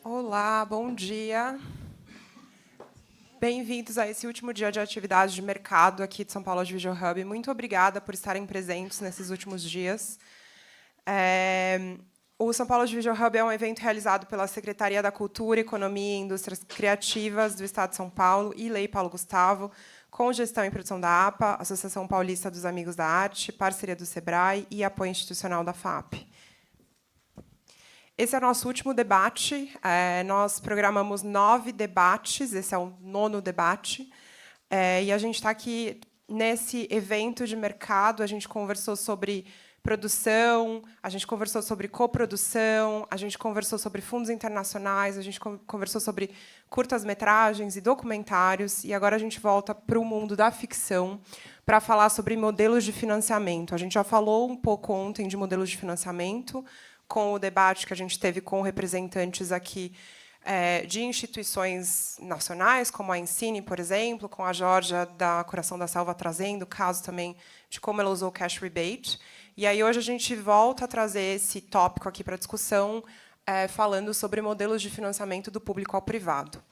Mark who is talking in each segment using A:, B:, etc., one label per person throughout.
A: Olá, bom dia. Bem-vindos a esse último dia de atividade de mercado aqui de São Paulo Audiovisual Hub. Muito obrigada por estarem presentes nesses últimos dias. O São Paulo Audiovisual Hub é um evento realizado pela Secretaria da Cultura, Economia e Indústrias Criativas do Estado de São Paulo e Lei Paulo Gustavo, com gestão e produção da APA, Associação Paulista dos Amigos da Arte, parceria do SEBRAE e apoio institucional da FAP. Esse é o nosso último debate. Nós programamos 9 debates, esse é o 9º debate. E a gente está aqui nesse evento de mercado, a gente conversou sobre produção, a gente conversou sobre coprodução, a gente conversou sobre fundos internacionais, a gente conversou sobre curtas-metragens e documentários, e agora a gente volta para o mundo da ficção para falar sobre modelos de financiamento. A gente já falou um pouco ontem de modelos de financiamento, com o debate que a gente teve com representantes aqui de instituições nacionais, como a Ensine, por exemplo, com a Georgia da Coração da Selva trazendo o caso também de como ela usou o cash rebate. E aí hoje a gente volta a trazer esse tópico aqui para discussão, falando sobre modelos de financiamento do público ao privado.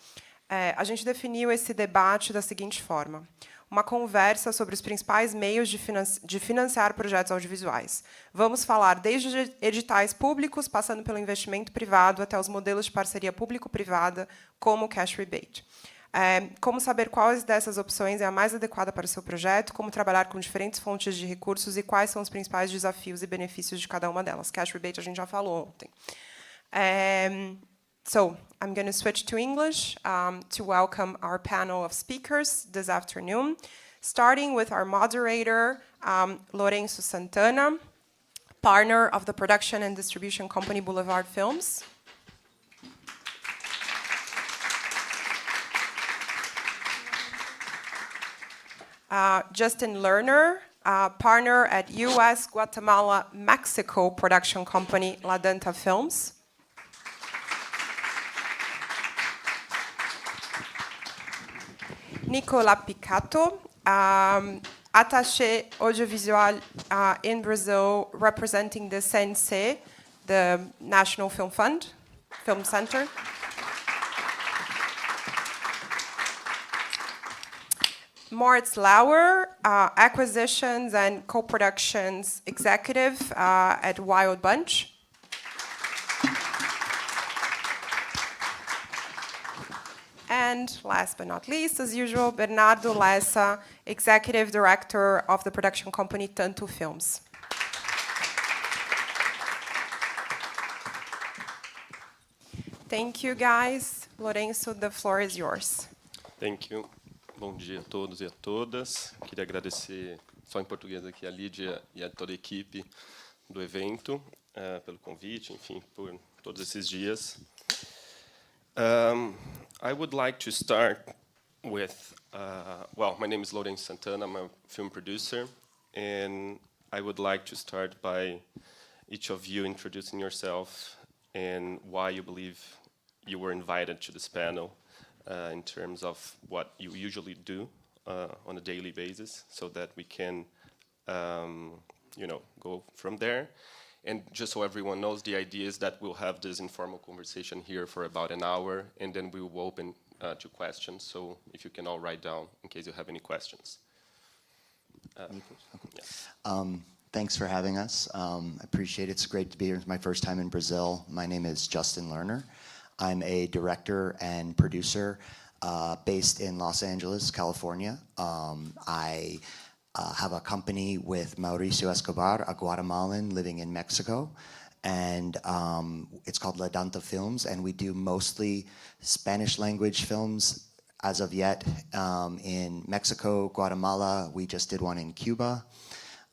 A: A gente definiu esse debate da seguinte forma: uma conversa sobre os principais meios de financiar projetos audiovisuais. Vamos falar desde editais públicos, passando pelo investimento privado, até os modelos de parceria público-privada, como o cash rebate. Como saber quais dessas opções é a mais adequada para o seu projeto, como trabalhar com diferentes fontes de recursos e quais são os principais desafios e benefícios de cada uma delas. Cash rebate a gente já falou ontem. So I'm going to switch to English to welcome our panel of speakers this afternoon, starting with our moderator, Lourenço Santana, partner of the production and distribution company Boulevard Films. Justin Lerner, partner at US, Guatemala, Mexico production company La Denta Films. Nicolas Picato, attaché audiovisual in Brazil, representing the CNC, the National Film Fund, Film Center. Moritz Lauer, acquisitions and co-productions executive at Wild Bunch. And last but not least, as usual, Bernardo Lessa, Executive Director of the production company Tanto Films. Thank you, guys. Lourenço, the floor is yours.
B: Thank you. Bom dia a todos e a todas. Queria agradecer, só em português aqui, a Lídia e a toda a equipe do evento, pelo convite, enfim, por todos esses dias. I would like to start with, well, my name is Lourenço Santana, I'm a film producer, and I would like to start by each of you introducing yourself and why you believe you were invited to this panel in terms of what you usually do on a daily basis, so that we can, go from there. And just so everyone knows, the idea is that we'll have this informal conversation here for about an hour, and then we will open to questions. So if you can all write down in case you have any questions. Yes.
C: Thanks for having us. I appreciate it. It's great to be here. It's my first time in Brazil. My name is Justin Lerner. I'm a director and producer based in Los Angeles, California. I have a company with Mauricio Escobar, a Guatemalan living in Mexico, and it's called La Denta Films, and we do mostly Spanish language films as of yet in Mexico, Guatemala. We just did one in Cuba,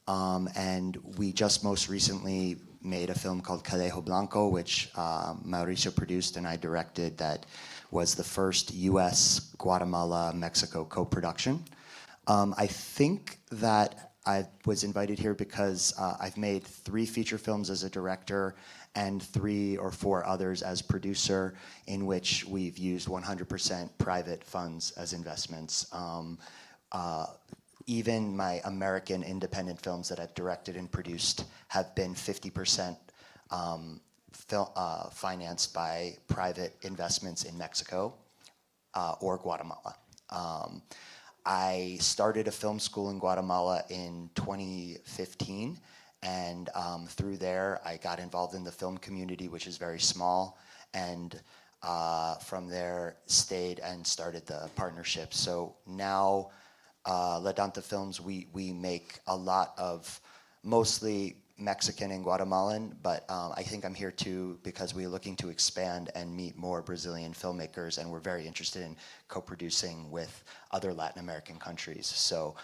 C: and we just most recently made a film called Calejo Blanco, which Mauricio produced and I directed, that was the first US, Guatemala, Mexico co-production. I think that I was invited here because I've made 3 feature films as a director and 3 or 4 others as producer, in which we've used 100% private funds as investments. Even my American independent films that I've directed and produced have been 50% financed by private investments in Mexico or Guatemala. I started a film school in Guatemala in 2015, and through there I got involved in the film community, which is very small, and from there stayed and started the partnership. So now La Danta Films, we make a lot of mostly Mexican and Guatemalan, but I think I'm here too because we're looking to expand and meet more Brazilian filmmakers, and we're very interested in co-producing with other Latin American countries. So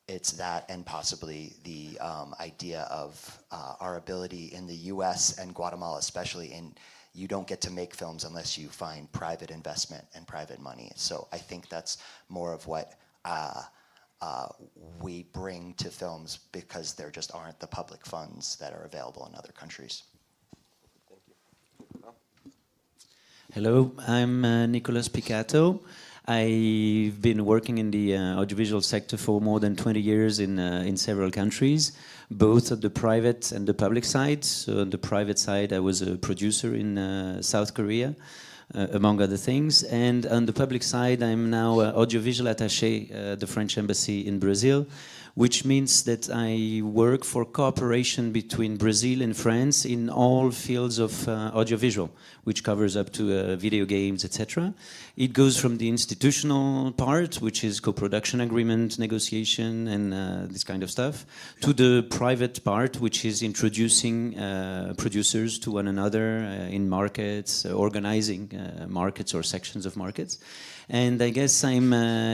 C: it's that, and possibly the idea of our ability in the US and Guatemala especially, and you don't get to make films unless you find private investment and private money. So I think that's more of what we bring to films, because there just aren't the public funds that are available in other countries.
B: Thank you.
D: Hello, I'm Nicolas Picato. I've been working in the audiovisual sector for more than 20 years in several countries, both at the private and the public side. So on the private side, I was a producer in South Korea, among other things. And on the public side, I'm now audiovisual attaché at the French Embassy in Brazil, which means that I work for cooperation between Brazil and France in all fields of audiovisual, which covers up to video games, etc. It goes from the institutional part, which is co-production agreement, negotiation, and this kind of stuff, to the private part, which is introducing producers to one another in markets, organizing markets or sections of markets. And I guess I'm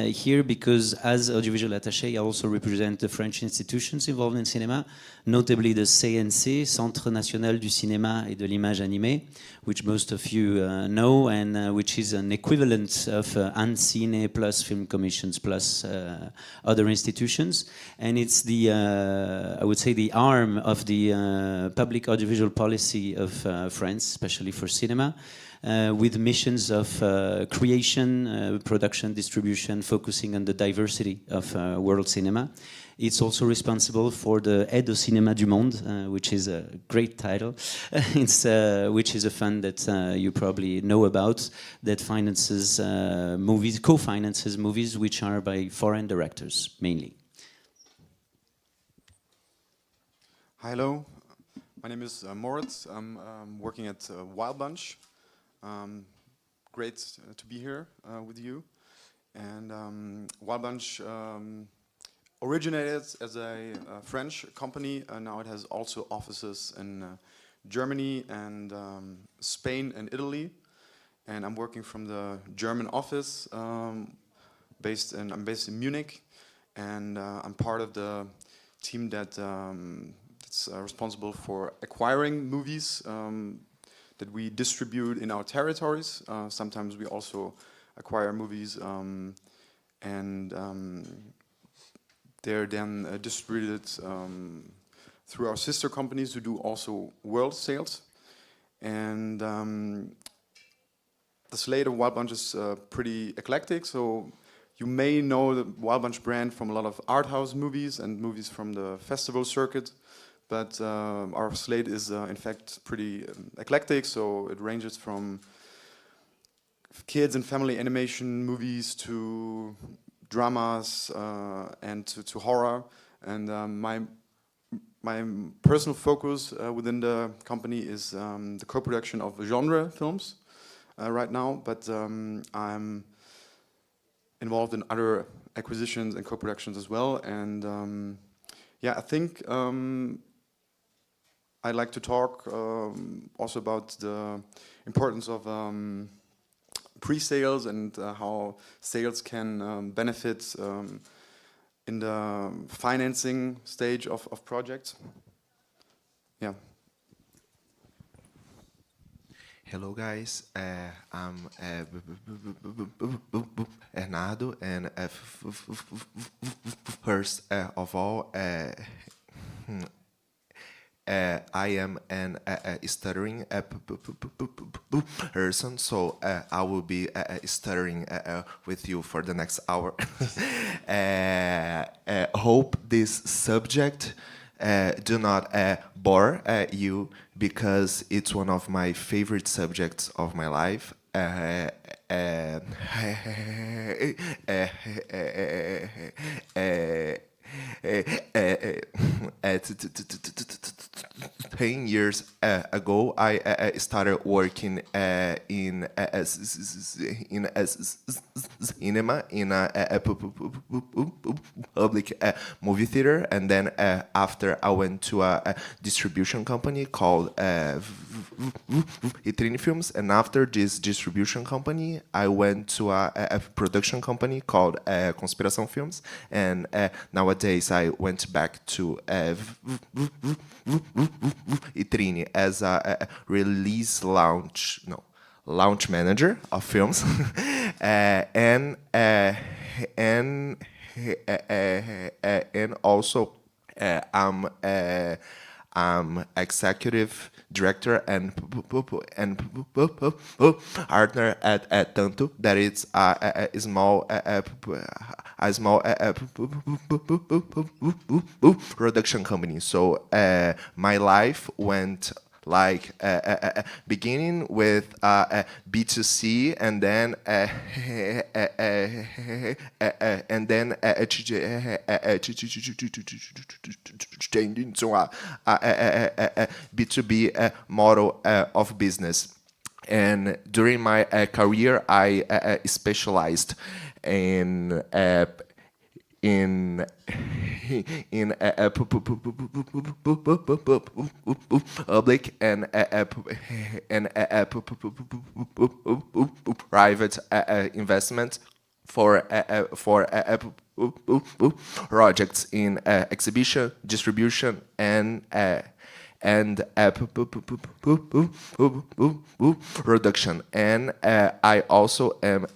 D: here because as audiovisual attaché, I also represent the French institutions involved in cinema, notably the CNC, Centre National du Cinéma et de l'Image Animée, which most of you know, and which is an equivalent of Ancine plus Film Commissions plus other institutions. And it's the, I would say, the arm of the public audiovisual policy of France, especially for cinema. With missions of creation, production, distribution, focusing on the diversity of world cinema. It's also responsible for the Aide au Cinéma du Monde, which is a great title. Which is a fund that you probably know about, that finances movies, co-finances movies which are by foreign directors, mainly.
E: Hello, my name is Moritz. I'm working at Wild Bunch. Great to be here with you. And Wild Bunch originated as a French company, and now it has also offices in Germany and Spain and Italy. And I'm working from the German office, I'm based in Munich, and I'm part of the team that's responsible for acquiring movies that we distribute in our territories. Sometimes we also acquire movies and they're then distributed through our sister companies who do also world sales. And the slate of Wild Bunch is pretty eclectic, so you may know the Wild Bunch brand from a lot of art house movies and movies from the festival circuit. But our slate is in fact pretty eclectic, so it ranges from kids and family animation movies to dramas and to horror. And my personal focus within the company is the co-production of genre films right now, but I'm involved in other acquisitions and co-productions as well. And yeah, I think I'd like to talk also about the importance of pre-sales and how sales can benefit in the financing stage of projects. Yeah.
F: Hello guys, I'm Hernando, and first of all, I am an stuttering person, so I will be stuttering with you for the next hour. Hope this subject do not bore you, because it's one of my favorite subjects of my life. Uh, 10 years ago, I started working in cinema, in a public movie theater, and then after I went to a distribution company called Vitrine Films, and after this distribution company, I went to a production company called Conspiração Films, and nowadays I went back to Vitrine as a release launch manager of films, and also I'm executive director and partner at Tanto, that it's a small production company. So my life went like beginning with B2C, and then changing to a B2B model of business. And during my career, I specialized in public and private investment for projects in exhibition, distribution, and production. And I also am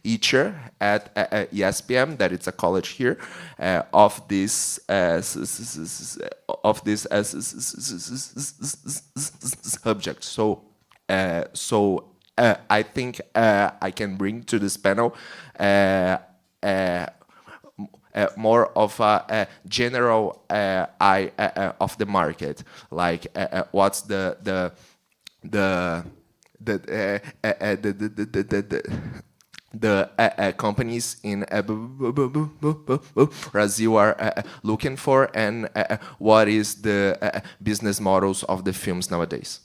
F: teacher at ESPM, that it's a college here, of this subject. So I think I can bring to this panel more of a general eye of the market, like what's the companies in Brazil are looking for, and what is the business models of the films nowadays.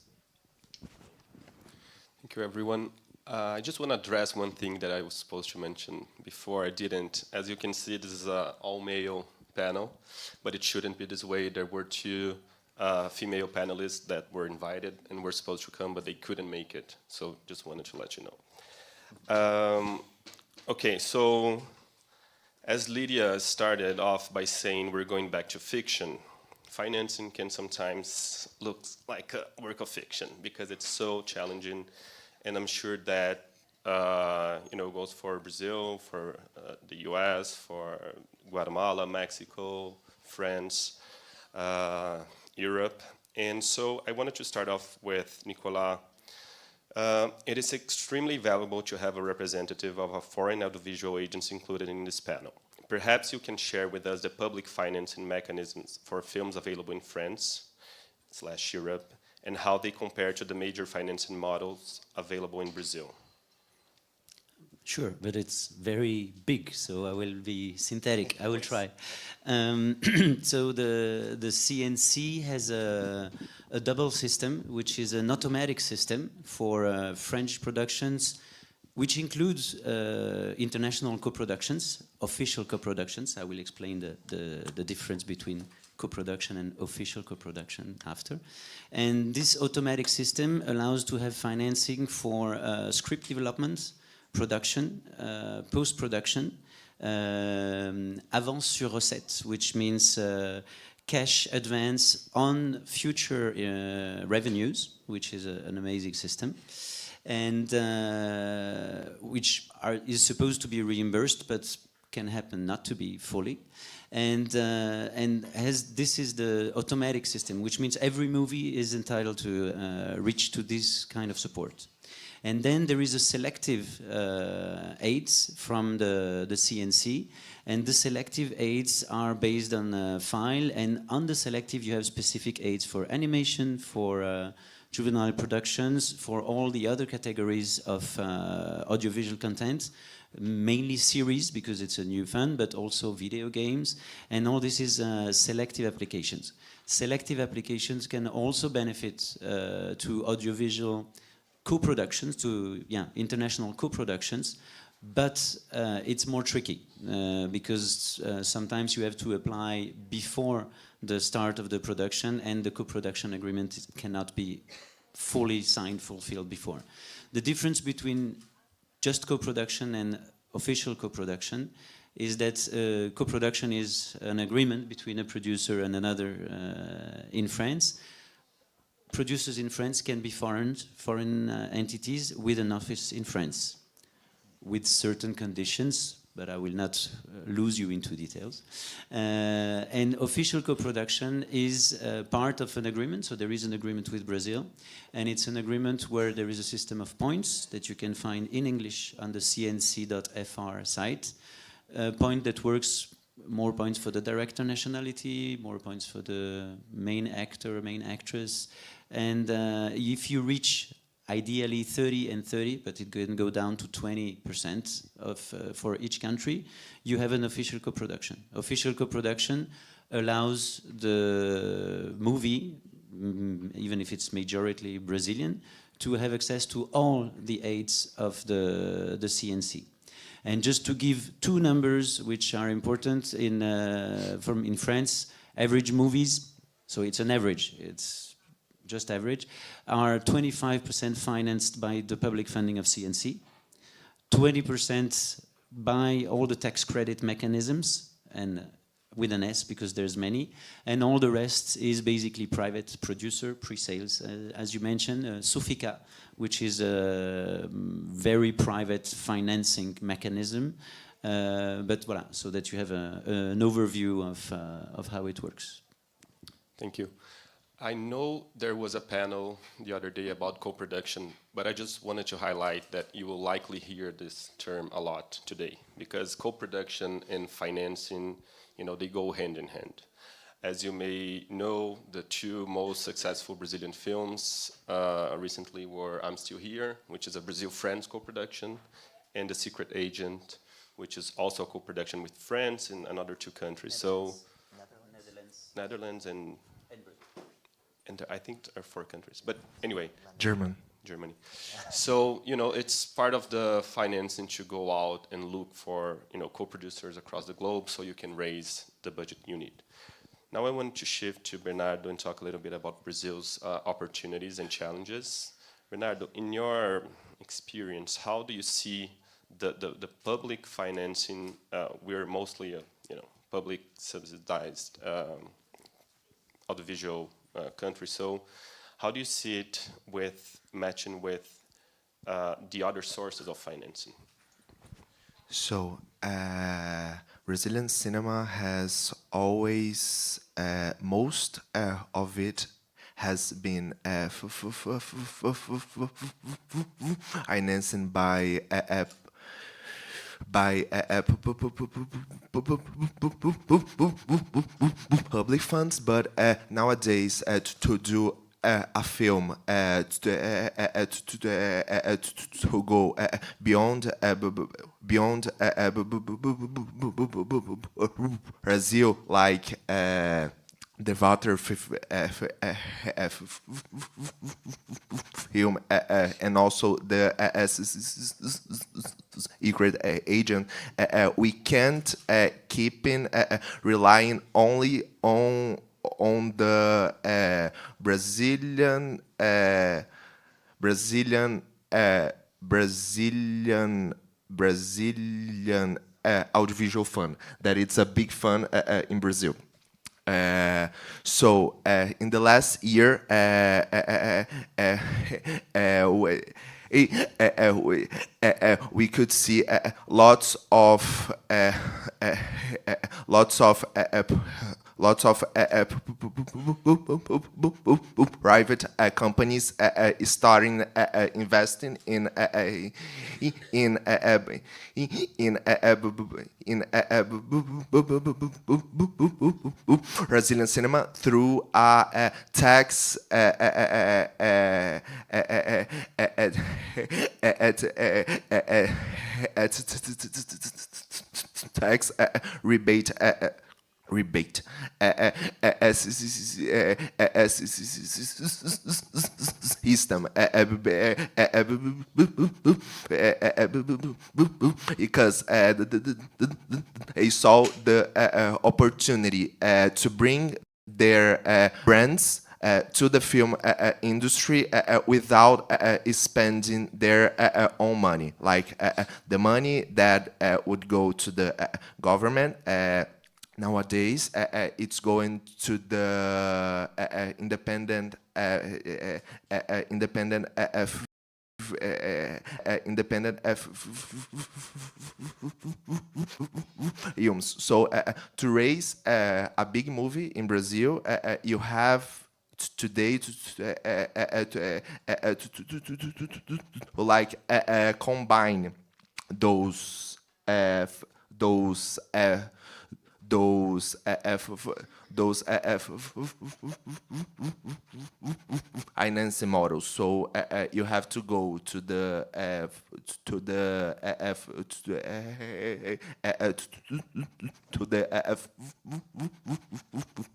B: Thank you, everyone. I just want to address one thing that I was supposed to mention before. I didn't. As you can see, this is an all-male panel, but it shouldn't be this way. There were two female panelists that were invited and were supposed to come, but they couldn't make it. So just wanted to let you know. Okay, so as Lydia started off by saying we're going back to fiction, financing can sometimes look like a work of fiction because it's so challenging. And I'm sure that goes for Brazil, for the U.S., for Guatemala, Mexico, France, Europe. And so I wanted to start off with Nicolas. It is extremely valuable to have a representative of a foreign audiovisual agency included in this panel. Perhaps you can share with us the public financing mechanisms for films available in France/Europe, and how they compare to the major financing models available in Brazil.
D: Sure, but it's very big, so I will be synthetic. I will try. So the CNC has a double system, which is an automatic system for French productions, which includes international co-productions, official co-productions. I will explain the difference between co-production and official co-production after. And this automatic system allows to have financing for script development, production, post-production, avance sur recette, which means cash advance on future revenues, which is an amazing system, and which is supposed to be reimbursed, but can happen not to be fully. And this is the automatic system, which means every movie is entitled to reach to this kind of support. And then there is a selective aids from the CNC, and the selective aids are based on a file, and on the selective you have specific aids for animation, for juvenile productions, for all the other categories of audiovisual content, mainly series because it's a new fund, but also video games, and all this is selective applications. Selective applications can also benefit to audiovisual co-productions, to international co-productions, but it's more tricky because sometimes you have to apply before the start of the production, and the co-production agreement cannot be fully signed, fulfilled before. The difference between just co-production and official co-production is that co-production is an agreement between a producer and another in France. Producers in France can be foreign entities with an office in France, with certain conditions, but I will not lose you into details. And official co-production is part of an agreement, so there is an agreement with Brazil, and it's an agreement where there is a system of points that you can find in English on the cnc.fr site. Point that works, more points for the director nationality, more points for the main actor, main actress, and if you reach ideally 30 and 30, but it can go down to 20% of for each country, you have an official co-production. Official co-production allows the movie, even if it's majority Brazilian, to have access to all the aids of the CNC. And just to give two numbers which are important, in France, average movies, so it's an average, it's just average, are 25% financed by the public funding of CNC, 20% by all the tax credit mechanisms, and with an S because there's many, and all the rest is basically private producer, pre-sales, as you mentioned, Sofica, which is a very private financing mechanism, but voilà, so that you have an overview of how it works.
B: Thank you. I know there was a panel the other day about co-production, but I just wanted to highlight that you will likely hear this term a lot today, because co-production and financing, they go hand in hand. As you may know, the two most successful Brazilian films recently were I'm Still Here, which is a Brazil-France co-production, and The Secret Agent, which is also a co-production with France and another two countries. Netherlands and I think there are 4 countries. But anyway. Germany. So, it's part of the financing to go out and look for, co-producers across the globe so you can raise the budget you need. Now I want to shift to Bernardo and talk a little bit about Brazil's opportunities and challenges. Bernardo, in your experience, how do you see the public financing? We're mostly a public subsidized audiovisual country. So how do you see it with matching with the other sources of financing?
F: So Brazilian cinema has always, most of it has been financed by public funds, but nowadays to do a film to go beyond Brazil, like the Water film and also the Secret Agent, we can't keep relying only on the Brazilian audiovisual fund, that it's a big fund in Brazil. So in the last year, we could see lots of lots of private companies starting investing in Brazilian cinema through tax tax rebate system because they saw the opportunity to bring their brands to the film industry without spending their own money, like the money that would go to the government. Nowadays, it's going to the independent films. So to raise a big movie in Brazil, you have today like combine those financing models. So you have to go to the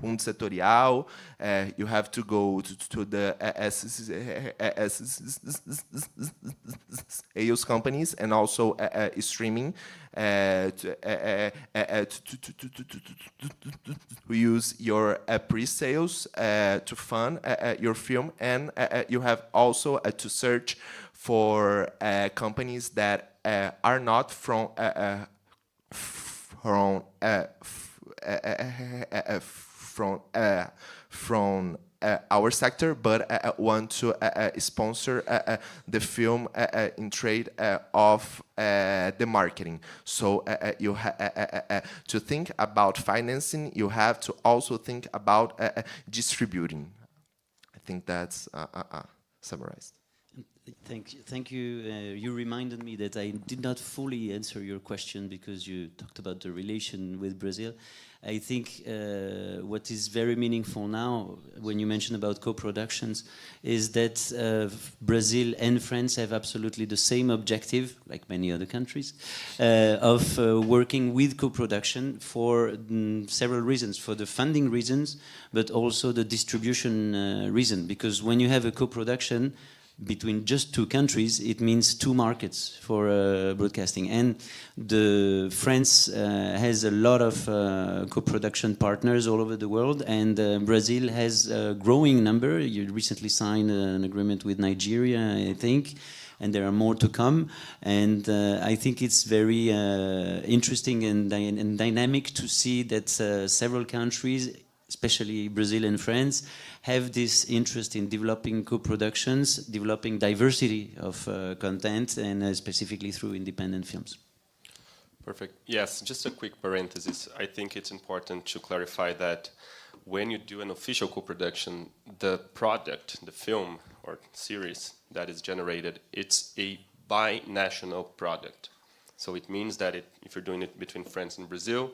F: Fundo Setorial. You have to go to the sales companies and also streaming to use your pre-sales to fund your film, and you have also to search for companies that are not from our sector, but want to sponsor the film in trade of the marketing. So you to think about financing, you have to also think about distributing. I think that's summarized.
D: Thank you. You reminded me that I did not fully answer your question because you talked about the relation with Brazil. I think what is very meaningful now, when you mention about co-productions, is that Brazil and France have absolutely the same objective, like many other countries, of working with co-production for several reasons, for the funding reasons, but also the distribution reason. Because when you have a co-production between just two countries, it means two markets for broadcasting. And France has a lot of co-production partners all over the world, and Brazil has a growing number. You recently signed an agreement with Nigeria, I think, and there are more to come. And I think it's very interesting and dynamic to see that several countries, especially Brazil and France, have this interest in developing co-productions, developing diversity of content, and specifically through independent films.
B: Perfect. Yes, just a quick parenthesis. I think it's important to clarify that when you do an official co-production, the product, the film or series that is generated, it's a bi-national product. So it means that if you're doing it between France and Brazil,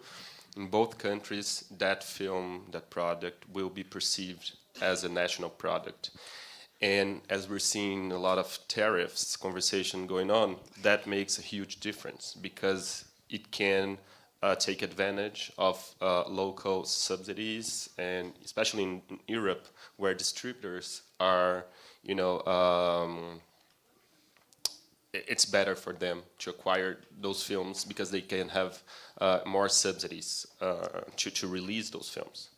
B: in both countries, that film, that product will be perceived as a national product. And as we're seeing a lot of tariffs conversation going on, that makes a huge difference because it can take advantage of local subsidies, and especially in Europe, where distributors are, it's better for them to acquire those films because they can have more subsidies to release those films.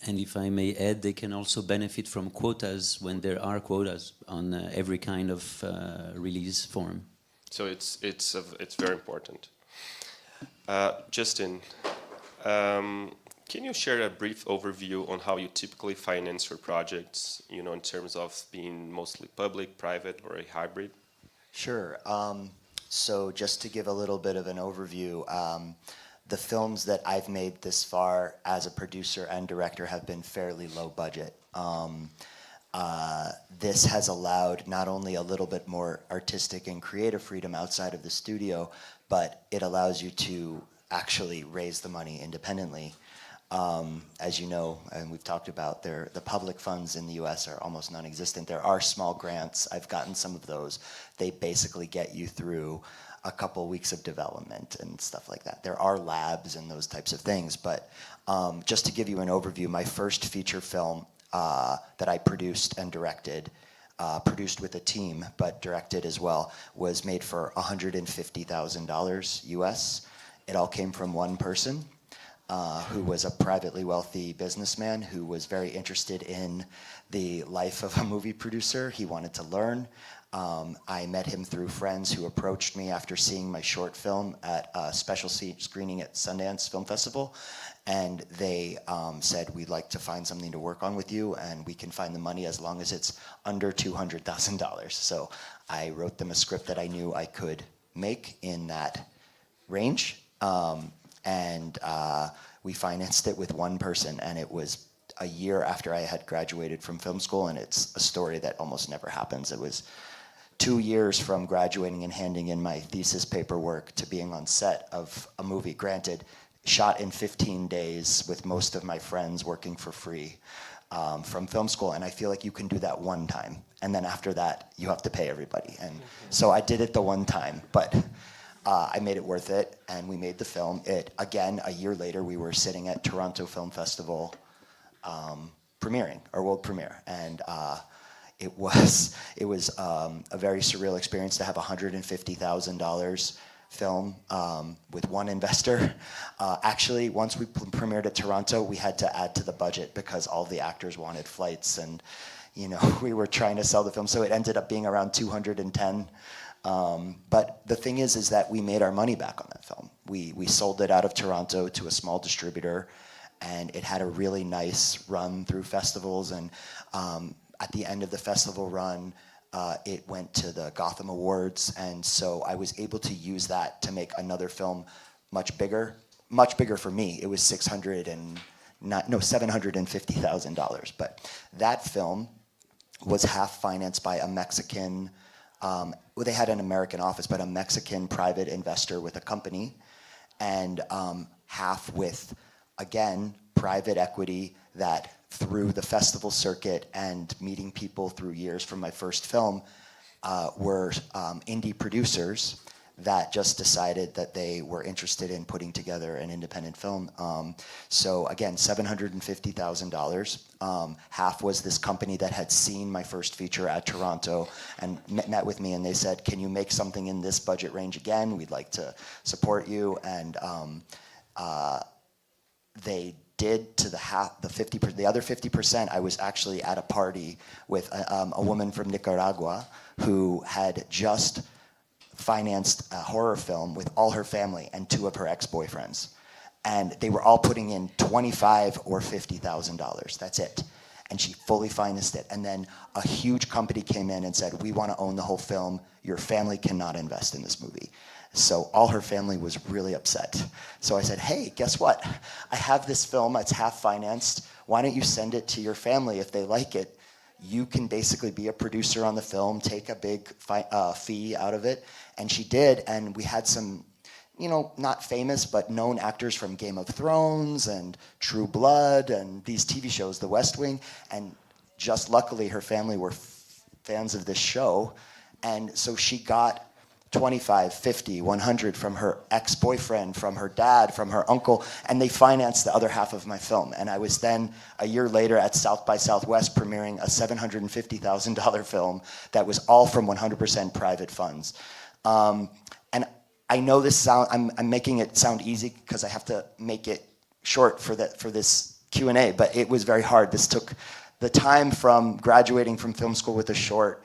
D: And if I may add, they can also benefit from quotas when there are quotas on every kind of release form.
B: So it's very important. Justin, can you share a brief overview on how you typically finance your projects, in terms of being mostly public, private, or a hybrid?
C: Sure. So just to give a little bit of an overview, the films that I've made this far as a producer and director have been fairly low budget. This has allowed not only a little bit more artistic and creative freedom outside of the studio, but it allows you to actually raise the money independently. As you know, and we've talked about, the public funds in the US are almost non-existent. There are small grants. I've gotten some of those. They basically get you through a couple weeks of development and stuff like that. There are labs and those types of things, but just to give you an overview, my first feature film that I produced and directed, produced with a team, but directed as well, was made for $150,000 US. It all came from one person who was a privately wealthy businessman who was very interested in the life of a movie producer. He wanted to learn. I met him through friends who approached me after seeing my short film at a special screening at Sundance Film Festival. And they said, we'd like to find something to work on with you, and we can find the money as long as it's under $200,000. So I wrote them a script that I knew I could make in that range. And we financed it with one person, and it was a year after I had graduated from film school, and it's a story that almost never happens. It was 2 years from graduating and handing in my thesis paperwork to being on set of a movie, granted, shot in 15 days with most of my friends working for free from film school, and I feel like you can do that one time, and then after that, you have to pay everybody. And so I did it the one time, but I made it worth it, and we made the film. Again, a year later, we were sitting at Toronto Film Festival premiering, our world premiere, and it was a very surreal experience to have $150,000 film with one investor. Actually, once we premiered at Toronto, we had to add to the budget because all the actors wanted flights, and we were trying to sell the film, so it ended up being around 210. But the thing is that we made our money back on that film. We sold it out of Toronto to a small distributor, and it had a really nice run through festivals. And at the end of the festival run, it went to the Gotham Awards, and so I was able to use that to make another film much bigger for me. It was $750,000, but that film was half financed by a Mexican. Well, they had an American office, but a Mexican private investor with a company, and half with, again, private equity that through the festival circuit and meeting people through years from my first film were indie producers that just decided that they were interested in putting together an independent film. So again, $750,000. Half was this company that had seen my first feature at Toronto and met with me, and they said, can you make something in this budget range again? We'd like to support you. And they did to the other 50%. I was actually at a party with a woman from Nicaragua who had just financed a horror film with all her family and 2 of her ex-boyfriends. And they were all putting in $25,000 or $50,000. That's it. And she fully financed it. And then a huge company came in and said, we want to own the whole film. Your family cannot invest in this movie. So all her family was really upset. So I said, hey, guess what? I have this film. It's half financed. Why don't you send it to your family? If they like it, you can basically be a producer on the film, take a big fee out of it. And she did, and we had some, not famous, but known actors from Game of Thrones and True Blood and these TV shows, The West Wing. And just luckily, her family were fans of this show. And so she got 25, 50, 100 from her ex-boyfriend, from her dad, from her uncle, and they financed the other half of my film. And I was then, a year later, at South by Southwest premiering a $750,000 film that was all from 100% private funds. And I know this I'm making it sound easy because I have to make it short for this Q&A, but it was very hard. This took the time from graduating from film school with a short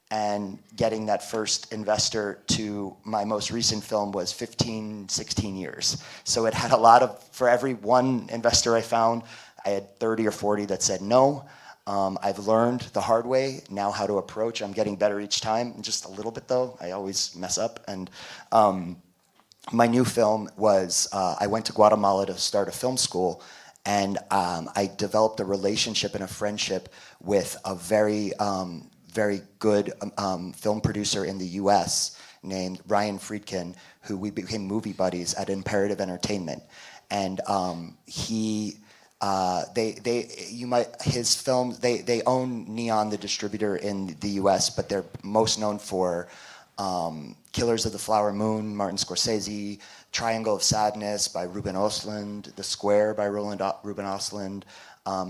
C: and getting that first investor to my most recent film was 15, 16 years. So it had for every one investor I found, I had 30 or 40 that said no. I've learned the hard way now how to approach. I'm getting better each time, just a little bit though. I always mess up. And my new film was, I went to Guatemala to start a film school, and I developed a relationship and a friendship with a very, very good film producer in the US named Ryan Friedkin, who we became movie buddies at Imperative Entertainment. And his films, they own Neon, the distributor in the US, but they're most known for Killers of the Flower Moon, Martin Scorsese, Triangle of Sadness by Ruben Östlund, The Square by Ruben Östlund.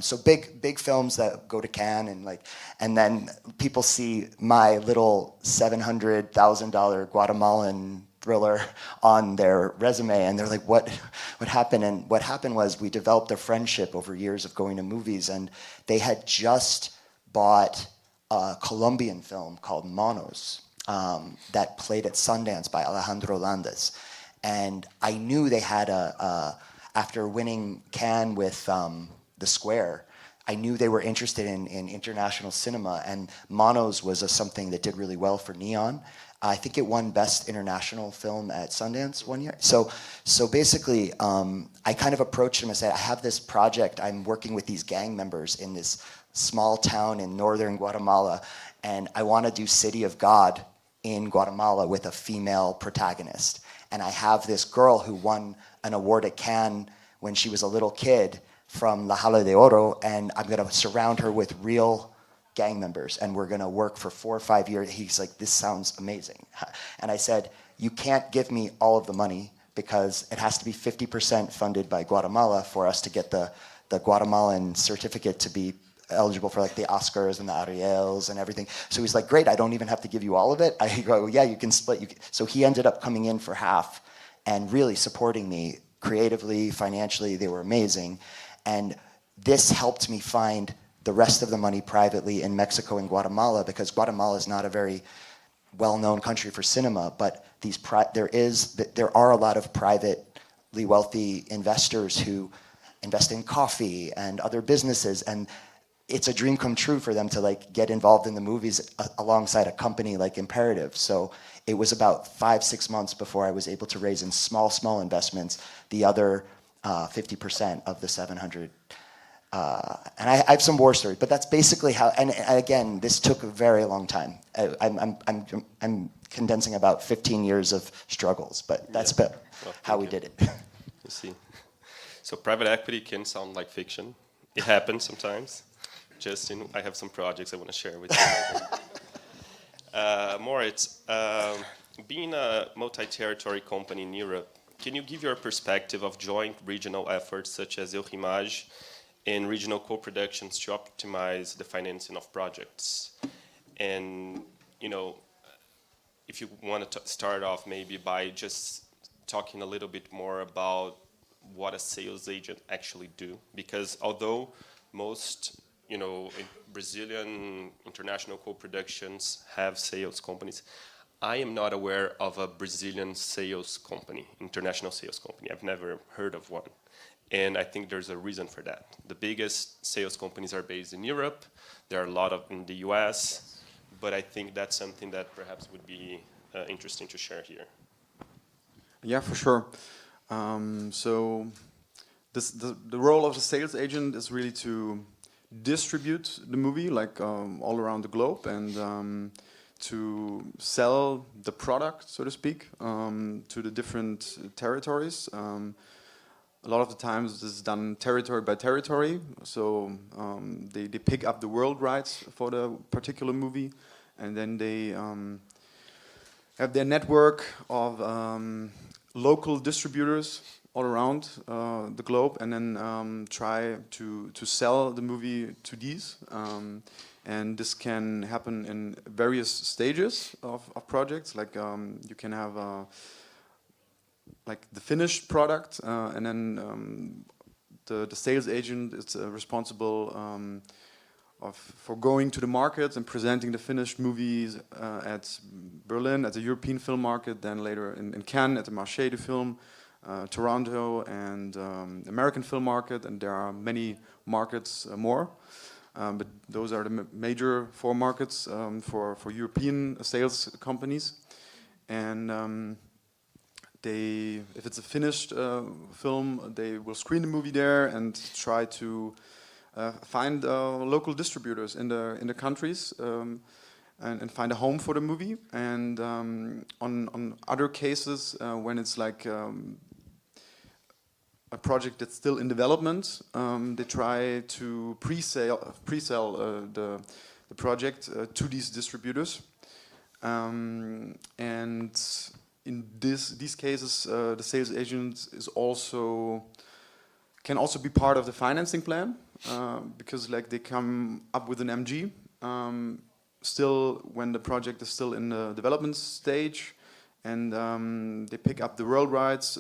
C: So big films that go to Cannes, and then people see my little $700,000 Guatemalan thriller on their resume, and they're like, what happened? And what happened was we developed a friendship over years of going to movies, and they had just bought a Colombian film called Monos that played at Sundance by Alejandro Landes. And I knew they had after winning Cannes with The Square, I knew they were interested in international cinema, and Monos was something that did really well for Neon. I think it won Best International Film at Sundance one year. So basically, I kind of approached him and said, I have this project. I'm working with these gang members in this small town in northern Guatemala, and I want to do City of God in Guatemala with a female protagonist. And I have this girl who won an award at Cannes when she was a little kid from La Jala de Oro, and I'm going to surround her with real gang members, and we're going to work for 4 or 5 years. He's like, this sounds amazing. And I said, you can't give me all of the money because it has to be 50% funded by Guatemala for us to get the Guatemalan certificate to be eligible for like the Oscars and the Ariels and everything. So he's like, great, I don't even have to give you all of it. I go, yeah, you can split. So he ended up coming in for half and really supporting me creatively, financially. They were amazing. And this helped me find the rest of the money privately in Mexico and Guatemala, because Guatemala is not a very well-known country for cinema, but there are a lot of privately wealthy investors who invest in coffee and other businesses, and it's a dream come true for them to like get involved in the movies alongside a company like Imperative. So it was about 5-6 months before I was able to raise in small investments the other 50% of the 700. And I have some war stories, but that's basically how. And again, this took a very long time. I'm condensing about 15 years of struggles, but that's how we did it.
B: You see, so private equity can sound like fiction. It happens sometimes. Justin, I have some projects I want to share with you. Moritz, being a multi-territory company in Europe, can you give your perspective of joint regional efforts such as Eurimage and regional co-productions to optimize the financing of projects? And, you know, if you want to start off maybe by just talking a little bit more about what a sales agent actually do, because although most, you know, Brazilian international co-productions have sales companies, I am not aware of a Brazilian sales company, international sales company. I've never heard of one. And I think there's a reason for that. The biggest sales companies are based in Europe. There are a lot of in the US, but I think that's something that perhaps would be interesting to share here.
E: Yeah, for sure. So the role of the sales agent is really to distribute the movie like all around the globe, and to sell the product, so to speak, to the different territories. A lot of the times this is done territory by territory, so they pick up the world rights for the particular movie, and then they have their network of local distributors all around the globe, and then try to sell the movie to these. And this can happen in various stages of projects. Like you can have like the finished product, and then the sales agent is responsible for going to the market and presenting the finished movies at Berlin, at the European film market, then later in Cannes at the Marché du Film, Toronto, and American film market, and there are many markets more. But those are the major 4 markets for European sales companies. And if it's a finished film, they will screen the movie there and try to find local distributors in the countries and find a home for the movie. And on other cases, when it's like a project that's still in development, they try to pre-sell the project to these distributors. And in these cases, the sales agent can also be part of the financing plan, because like they come up with an MG still when the project is still in the development stage, and they pick up the world rights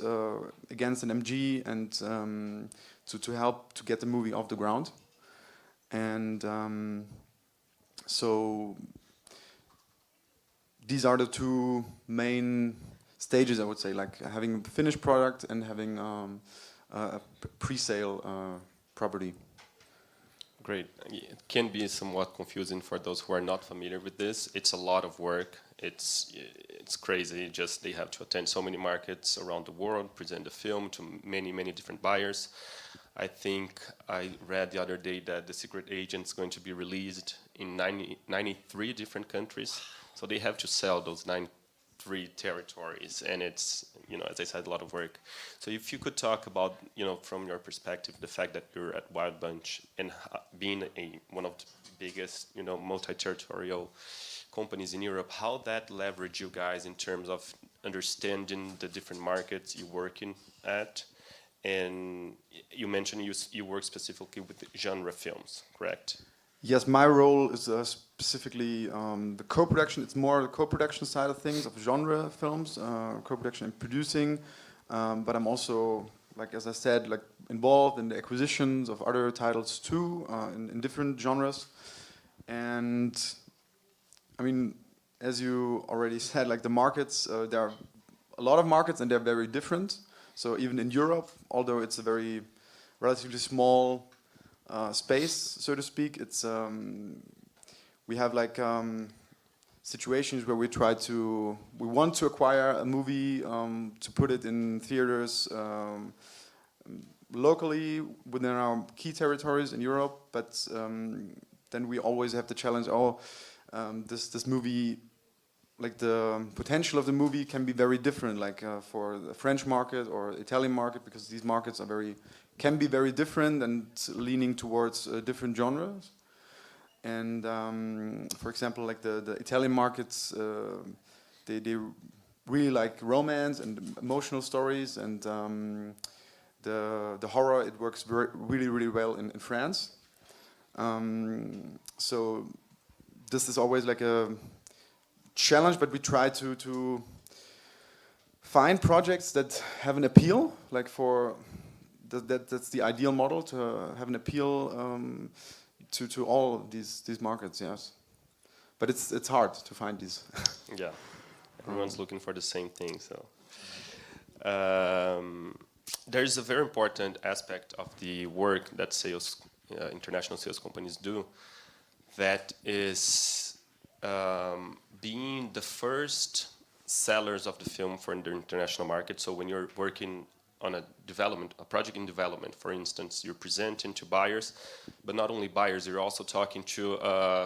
E: against an MG and to help to get the movie off the ground. And so these are the two main stages, I would say, like having a finished product and having a pre-sale property.
B: Great. It can be somewhat confusing for those who are not familiar with this. It's a lot of work. It's crazy. Just they have to attend so many markets around the world, present the film to many different buyers. I think I read the other day that The Secret Agent is going to be released in 93 different countries. So they have to sell those 93 territories, and it's, as I said, a lot of work. So if you could talk about, from your perspective, the fact that you're at Wild Bunch and being one of the biggest, multi-territorial companies in Europe, how that leverage you guys in terms of understanding the different markets you're working at. And you mentioned you work specifically with genre films, correct?
E: Yes, my role is specifically the co-production. It's more the co-production side of things, of genre films, co-production and producing. But I'm also, like as I said, like involved in the acquisitions of other titles too, in different genres. And I mean, as you already said, like the markets, there are a lot of markets and they're very different. So even in Europe, although it's a very relatively small space, so to speak, it's we have like situations where we want to acquire a movie to put it in theaters locally within our key territories in Europe, but then we always have the challenge, this movie, like the potential of the movie can be very different, like for the French market or Italian market, because these markets can be very different and leaning towards different genres. And for example, like the Italian markets, they really like romance and emotional stories, and the horror, it works really well in France. So this is always like a challenge, but we try to find projects that have an appeal, like that's the ideal model, to have an appeal to all these markets, yes. But it's hard to find these.
B: Yeah, everyone's looking for the same thing. So there's a very important aspect of the work that international sales companies do, that is being the first sellers of the film for the international market. So when you're working on a project in development, for instance, you're presenting to buyers, but not only buyers, you're also talking to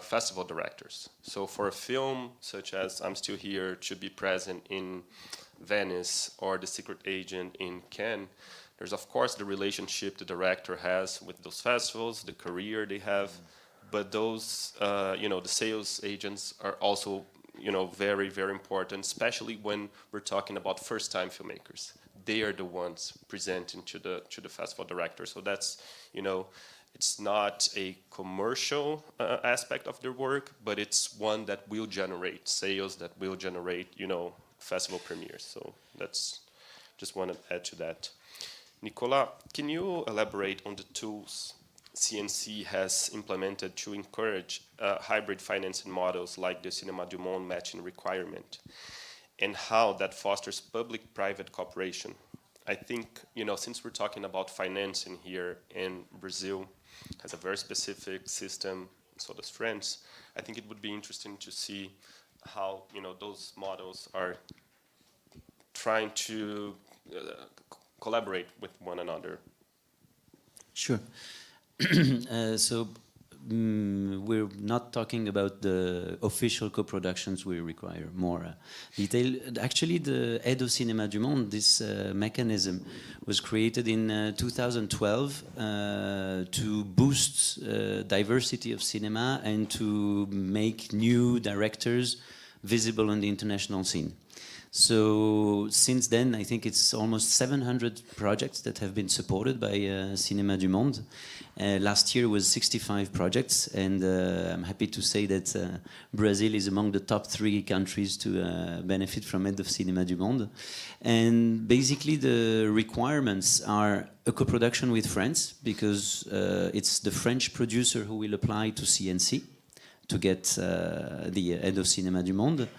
B: festival directors. So for a film such as I'm Still Here to be present in Venice or The Secret Agent in Cannes, there's of course the relationship the director has with those festivals, the career they have, but those, the sales agents are also, very, very important, especially when we're talking about first-time filmmakers. They are the ones presenting to the festival director. So that's, it's not a commercial aspect of their work, but it's one that will generate sales, that will generate, festival premieres. So that's, just want to add to that. Nicolas, can you elaborate on the tools CNC has implemented to encourage hybrid financing models like the Cinéma du Monde matching requirement, and how that fosters public-private cooperation? I think, since we're talking about financing here, and Brazil has a very specific system, so does France, I think it would be interesting to see how, those models are trying to collaborate with one another?
D: Sure. We're not talking about the official co-productions. We require more detail. Actually, the Aide au Cinéma du Monde, this mechanism, was created in 2012 to boost diversity of cinema and to make new directors visible on the international scene. So since then, I think it's almost 700 projects that have been supported by Cinéma du Monde. Last year was 65 projects, and I'm happy to say that Brazil is among the top 3 countries to benefit from Aide of Cinéma du Monde. And basically the requirements are a co-production with France, because it's the French producer who will apply to CNC to get the Aide of Cinéma du Monde.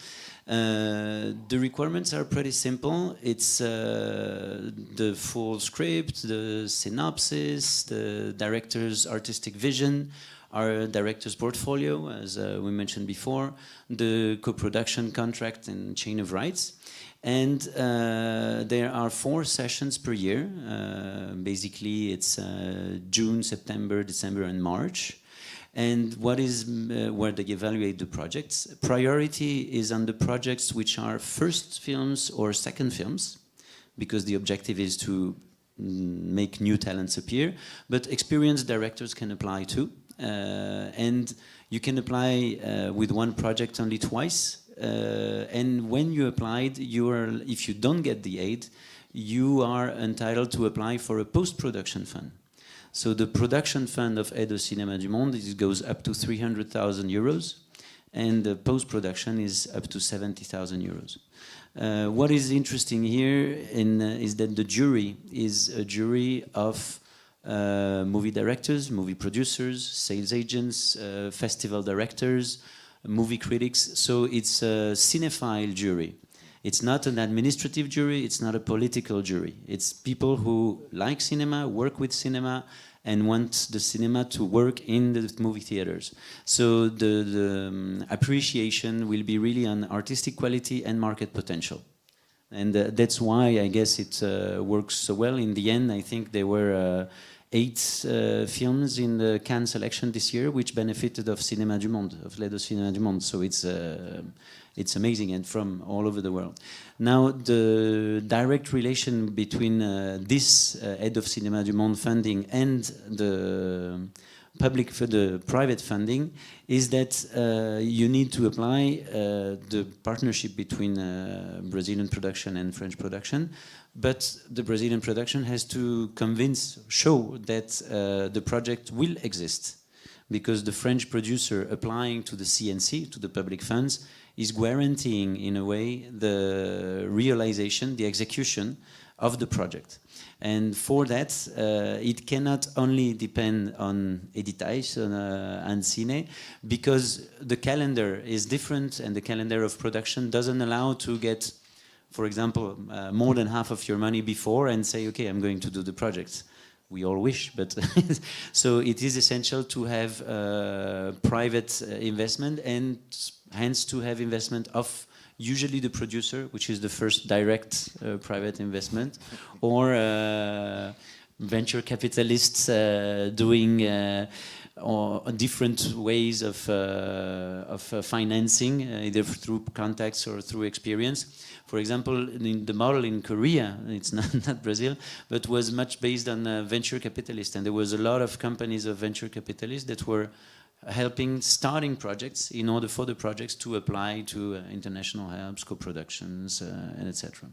D: The requirements are pretty simple. It's the full script, the synopsis, the director's artistic vision, our director's portfolio, as we mentioned before, the co-production contract and chain of rights. And there are 4 sessions per year. Basically, it's June, September, December, and March. And what is where they evaluate the projects? Priority is on the projects which are first films or second films, because the objective is to make new talents appear. But experienced directors can apply too. And you can apply with one project only twice. And when you applied, if you don't get the aid, you are entitled to apply for a post-production fund. So the production fund of Aide au Cinéma du Monde goes up to 300,000 euros, and the post-production is up to 70,000 euros. What is interesting here is that the jury is a jury of movie directors, movie producers, sales agents, festival directors, movie critics. So it's a cinephile jury. It's not an administrative jury, it's not a political jury. It's people who like cinema, work with cinema, and want the cinema to work in the movie theaters. So the appreciation will be really on artistic quality and market potential. And that's why I guess it works so well. In the end, I think there were 8 films in the Cannes selection this year, which benefited of Cinéma du Monde, of l'Aide au Cinéma du Monde. So it's amazing, and from all over the world. Now, the direct relation between this Aide of Cinéma du Monde funding and the private funding is that you need to apply the partnership between Brazilian production and French production, but the Brazilian production has to show that the project will exist, because the French producer applying to the CNC, to the public funds, is guaranteeing, in a way, the realization, the execution of the project. And for that, it cannot only depend on editais, on cine, because the calendar is different, and the calendar of production doesn't allow to get, for example, more than half of your money before and say, okay, I'm going to do the project. We all wish, but so it is essential to have private investment, and hence to have investment of usually the producer, which is the first direct private investment, or venture capitalists doing or different ways of financing, either through contacts or through experience. For example, in the model in Korea, it's not Brazil, but was much based on venture capitalists, and there was a lot of companies of venture capitalists that were helping starting projects in order for the projects to apply to international hubs, co-productions, and etc.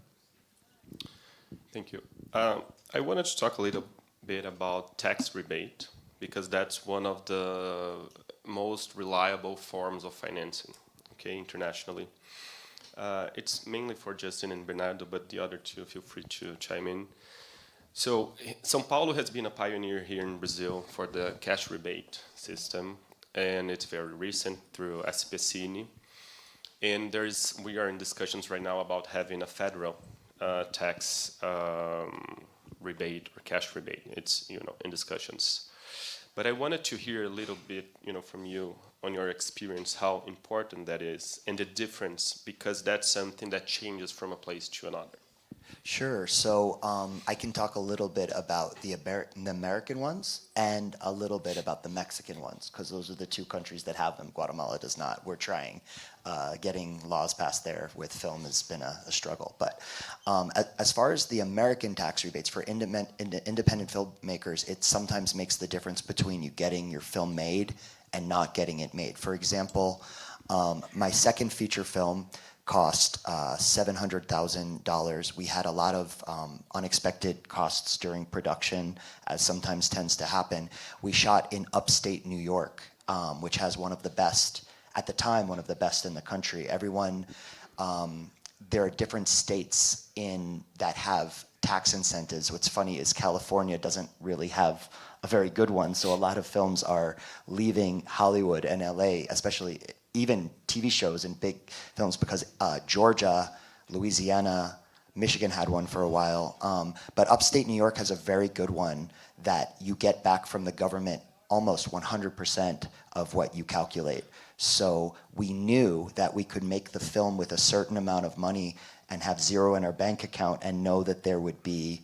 B: Thank you. I wanted to talk a little bit about tax rebate, because that's one of the most reliable forms of financing, okay, internationally. It's mainly for Justin and Bernardo, but the other two, feel free to chime in. So São Paulo has been a pioneer here in Brazil for the cash rebate system, and it's very recent through SPCine. And we are in discussions right now about having a federal tax rebate or cash rebate. It's in discussions. But I wanted to hear a little bit from you on your experience, how important that is, and the difference, because that's something that changes from a place to another.
C: Sure. So I can talk a little bit about the American ones and a little bit about the Mexican ones, because those are the two countries that have them. Guatemala does not. We're trying. Getting laws passed there with film has been a struggle. But as far as the American tax rebates for independent filmmakers, it sometimes makes the difference between you getting your film made and not getting it made. For example, my second feature film cost $700,000. We had a lot of unexpected costs during production, as sometimes tends to happen. We shot in upstate New York, which has one of the best, at the time, one of the best in the country. Everyone, there are different states that have tax incentives. What's funny is California doesn't really have a very good one, so a lot of films are leaving Hollywood and LA, especially even TV shows and big films, because Georgia, Louisiana, Michigan had one for a while, but upstate New York has a very good one that you get back from the government almost 100% of what you calculate. So we knew that we could make the film with a certain amount of money and have zero in our bank account and know that there would be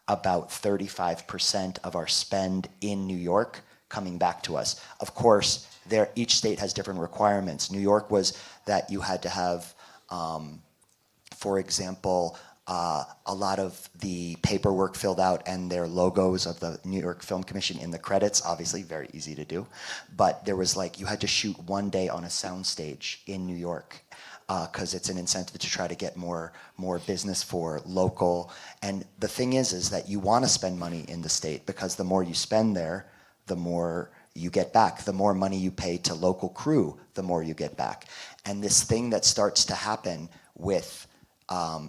C: about 35% of our spend in New York coming back to us. Of course, each state has different requirements. New York was that you had to have, for example, a lot of the paperwork filled out and their logos of the New York Film Commission in the credits, obviously very easy to do. But there was like, you had to shoot one day on a soundstage in New York, because it's an incentive to try to get more business for local. And the thing is that you want to spend money in the state, because the more you spend there, the more you get back. The more money you pay to local crew, the more you get back. And this thing that starts to happen with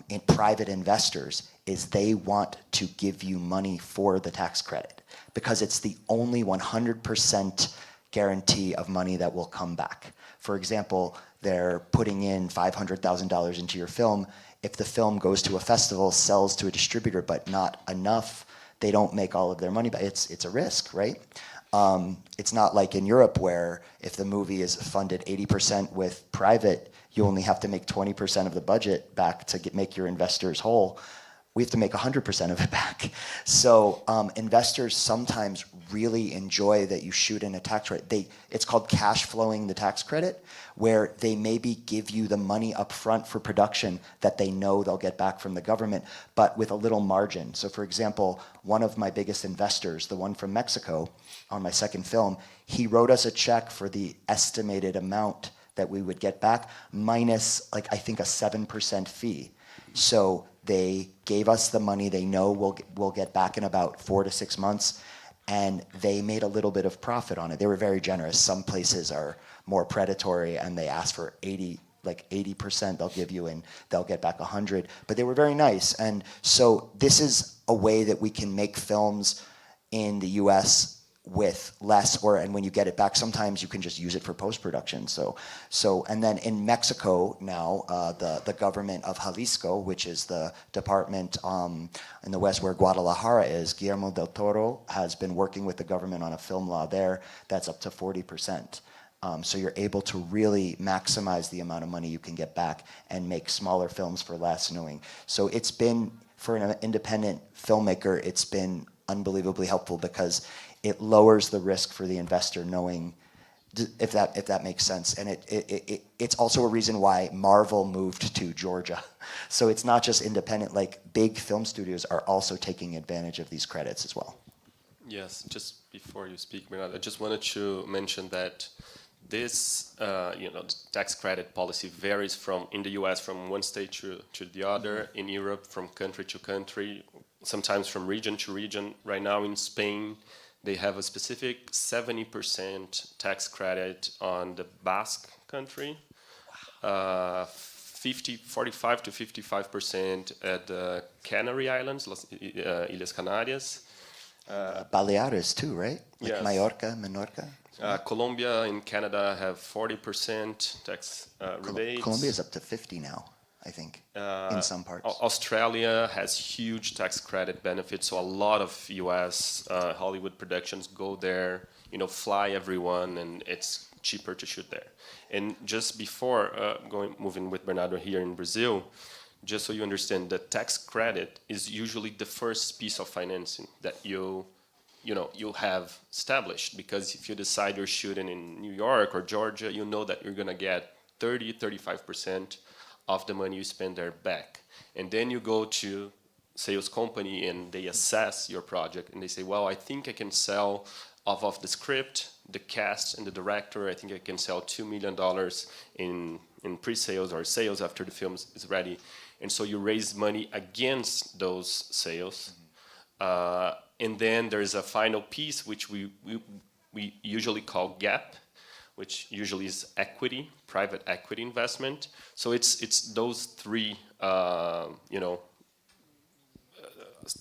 C: in private investors is they want to give you money for the tax credit, because it's the only 100% guarantee of money that will come back. For example, they're putting in $500,000 into your film. If the film goes to a festival, sells to a distributor, but not enough, they don't make all of their money back. It's a risk, right? It's not like in Europe, where if the movie is funded 80% with private, you only have to make 20% of the budget back to make your investors whole. We have to make 100% of it back. So investors sometimes really enjoy that you shoot in a tax credit. It's called cash flowing the tax credit, where they maybe give you the money up front for production that they know they'll get back from the government, but with a little margin. So for example, one of my biggest investors, the one from Mexico, on my second film, he wrote us a check for the estimated amount that we would get back, minus, like, I think a 7% fee. So they gave us the money they know we'll get back in about 4 to 6 months, and they made a little bit of profit on it. They were very generous. Some places are more predatory, and they ask for 80% they'll give you, and they'll get back 100. But they were very nice. And so this is a way that we can make films in the US with less, and when you get it back, sometimes you can just use it for post-production. And then in Mexico now, the government of Jalisco, which is the department in the west where Guadalajara is, Guillermo del Toro has been working with the government on a film law there that's up to 40%. So you're able to really maximize the amount of money you can get back and make smaller films for less, knowing. So it's been, for an independent filmmaker, it's been unbelievably helpful, because it lowers the risk for the investor, knowing, if that makes sense. And it's also a reason why Marvel moved to Georgia. So it's not just independent, like big film studios are also taking advantage of these credits as well.
B: Yes, just before you speak, Bernardo, I just wanted to mention that this, the tax credit policy varies in the US from one state to the other, in Europe from country to country, sometimes from region to region. Right now in Spain, they have a specific 70% tax credit on the Basque country, 45 to 55% at the Canary Islands, Islas Canarias.
C: Baleares too, right? Like
B: yes.
C: Mallorca, Menorca.
B: Colombia and Canada have 40% tax rebates.
C: Colombia is up to 50 now, I think, in some parts.
B: Australia has huge tax credit benefits, so a lot of US Hollywood productions go there, fly everyone, and it's cheaper to shoot there. And just before moving with Bernardo here in Brazil, just so you understand, the tax credit is usually the first piece of financing that you'll have established, because if you decide you're shooting in New York or Georgia, you know that you're going to get 35% of the money you spend there back. And then you go to sales company and they assess your project and they say, well, I think I can sell off of the script, the cast, and the director. I think I can sell $2 million in pre-sales or sales after the film is ready. And so you raise money against those sales. And then there's a final piece, which we usually call gap, which usually is equity, private equity investment. So it's those three,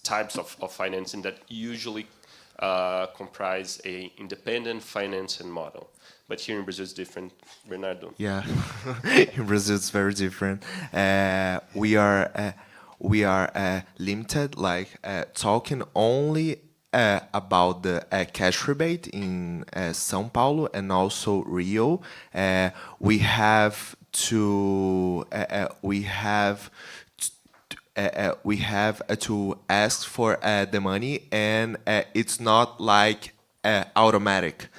B: types of financing that usually comprise a independent financing model. But here in Brazil it's different. Bernardo?
F: Yeah, in Brazil it's very different. We are limited, like talking only about the cash rebate in São Paulo and also Rio. We have to ask for the money, and it's not like automatic.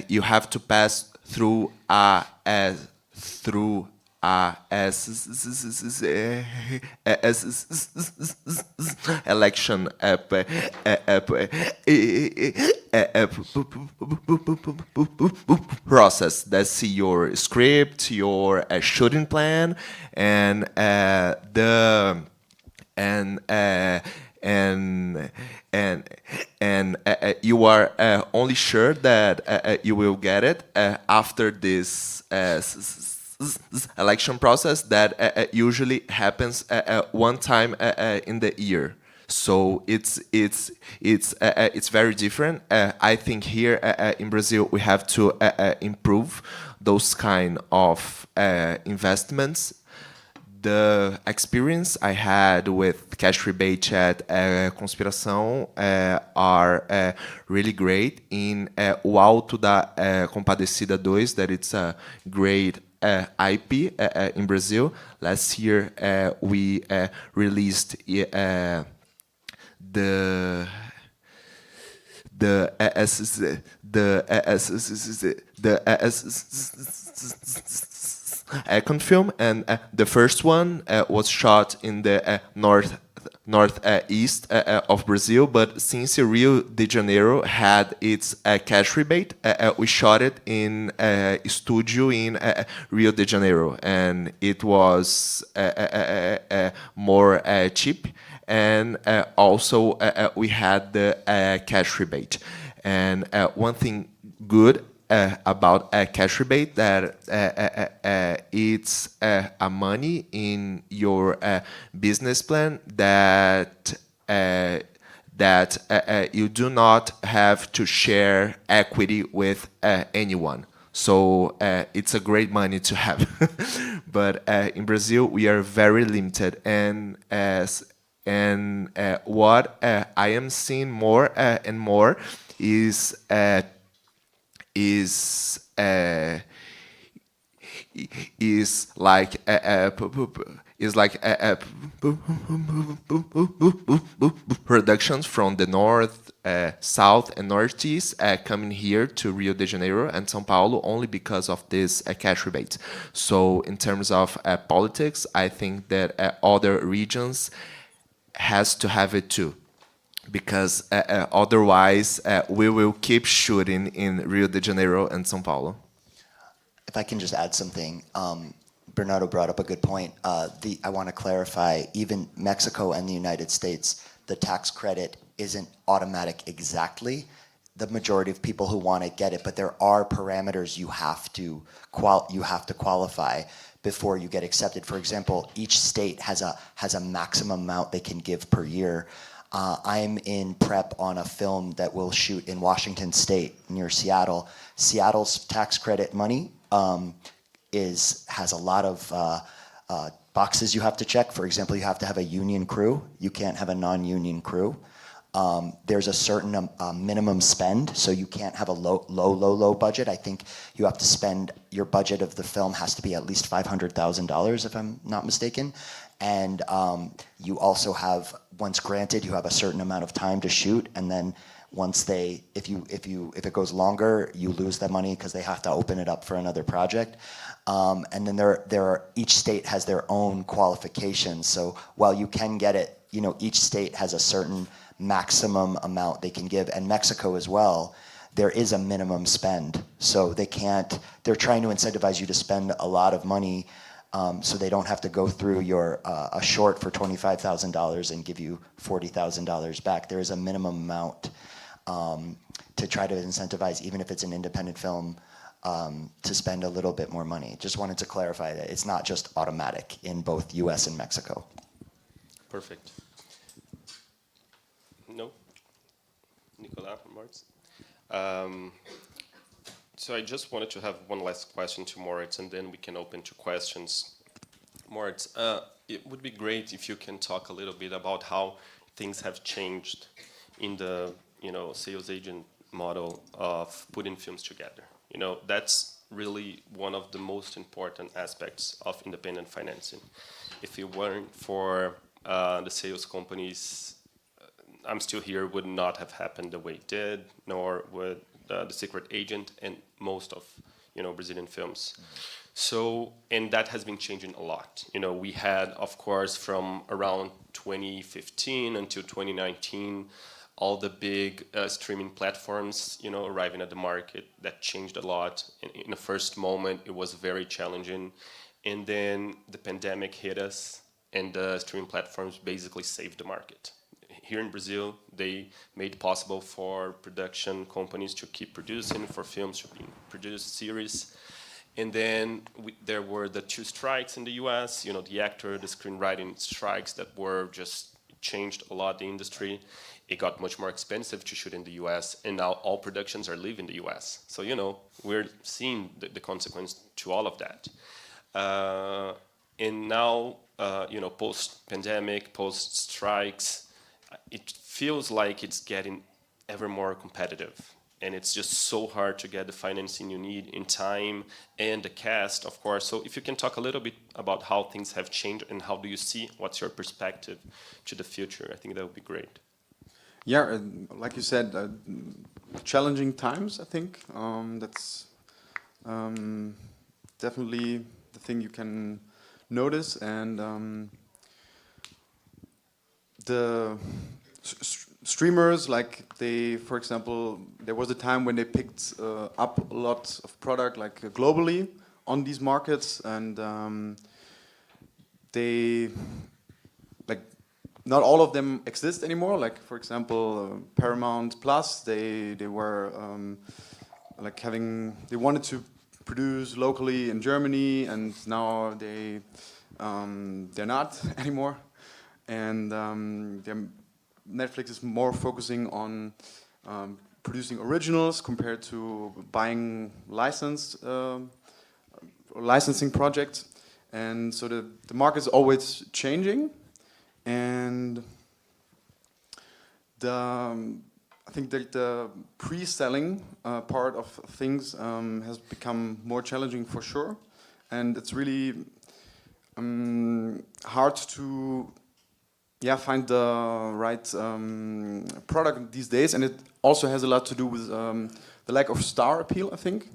F: You have to pass through election process. That's your script, your shooting plan, and you are only sure that you will get it after this election process that usually happens one time in the year. So it's very different. I think here in Brazil we have to improve those kind of investments. The experience I had with cash rebate at Conspiração are really great. In O Alto da Compadecida 2, that it's a great IP in Brazil. Last year we released the Econ film, and the first one was shot in the northeast of Brazil, but since Rio de Janeiro had its cash rebate, we shot it in a studio in Rio de Janeiro, and it was more cheap, and also we had the cash rebate. And one thing good about a cash rebate that it's a money in your business plan that you do not have to share equity with anyone. So it's a great money to have. But in Brazil we are very limited, and what I am seeing more and more is like productions from the north, south, and northeast coming here to Rio de Janeiro and São Paulo only because of this cash rebate. So in terms of politics, I think that other regions has to have it too, because otherwise we will keep shooting in Rio de Janeiro and São Paulo.
C: If I can just add something, Bernardo brought up a good point. I want to clarify, even Mexico and the United States, the tax credit isn't automatic exactly. The majority of people who want it get it, but there are parameters you have to qualify before you get accepted. For example, each state has a maximum amount they can give per year. I'm in prep on a film that will shoot in Washington State near Seattle. Seattle's tax credit money has a lot of boxes you have to check. For example, you have to have a union crew. You can't have a non-union crew. There's a certain minimum spend, so you can't have a low budget. I think you have to spend, your budget of the film has to be at least $500,000 if I'm not mistaken. And you also have, once granted, you have a certain amount of time to shoot, and then once if it goes longer, you lose that money because they have to open it up for another project. And then each state has their own qualifications. So while you can get it, each state has a certain maximum amount they can give, and Mexico as well. There is a minimum spend, so they're trying to incentivize you to spend a lot of money, so they don't have to go through a short for $25,000 and give you $40,000 back. There is a minimum amount to try to incentivize, even if it's an independent film, to spend a little bit more money. Just wanted to clarify that it's not just automatic in both US and Mexico.
B: Perfect. No? Nicolas, Moritz? So I just wanted to have one last question to Moritz, and then we can open to questions. Moritz, it would be great if you can talk a little bit about how things have changed in the sales agent model of putting films together. That's really one of the most important aspects of independent financing. If it weren't for the sales companies, I'm Still Here would not have happened the way it did, nor would The Secret Agent and most of Brazilian films. So, and that has been changing a lot. We had, of course, from around 2015 until 2019, all the big streaming platforms, arriving at the market. That changed a lot. In the first moment, it was very challenging. And then the pandemic hit us, and the streaming platforms basically saved the market. Here in Brazil, they made it possible for production companies to keep producing, for films to be produced, series. And then there were the 2 strikes in the US, the actor, the screenwriting strikes that were just changed a lot the industry. It got much more expensive to shoot in the US, and now all productions are leaving the US. So, we're seeing the consequence to all of that. And now, post-pandemic, post-strikes, it feels like it's getting ever more competitive. And it's just so hard to get the financing you need in time, and the cast, of course. So if you can talk a little bit about how things have changed and how do you see, what's your perspective to the future, I think that would be great.
E: Yeah, like you said, challenging times, I think. That's definitely the thing you can notice. And the streamers, for example, there was a time when they picked up a lot of product, globally on these markets, and they, not all of them exist anymore. For example, Paramount Plus, they were they wanted to produce locally in Germany, and now they're not anymore. And Netflix is more focusing on producing originals compared to buying licensing projects. And so the market is always changing. And I think that the pre-selling part of things has become more challenging for sure. And it's really hard to find the right product these days, and it also has a lot to do with the lack of star appeal, I think,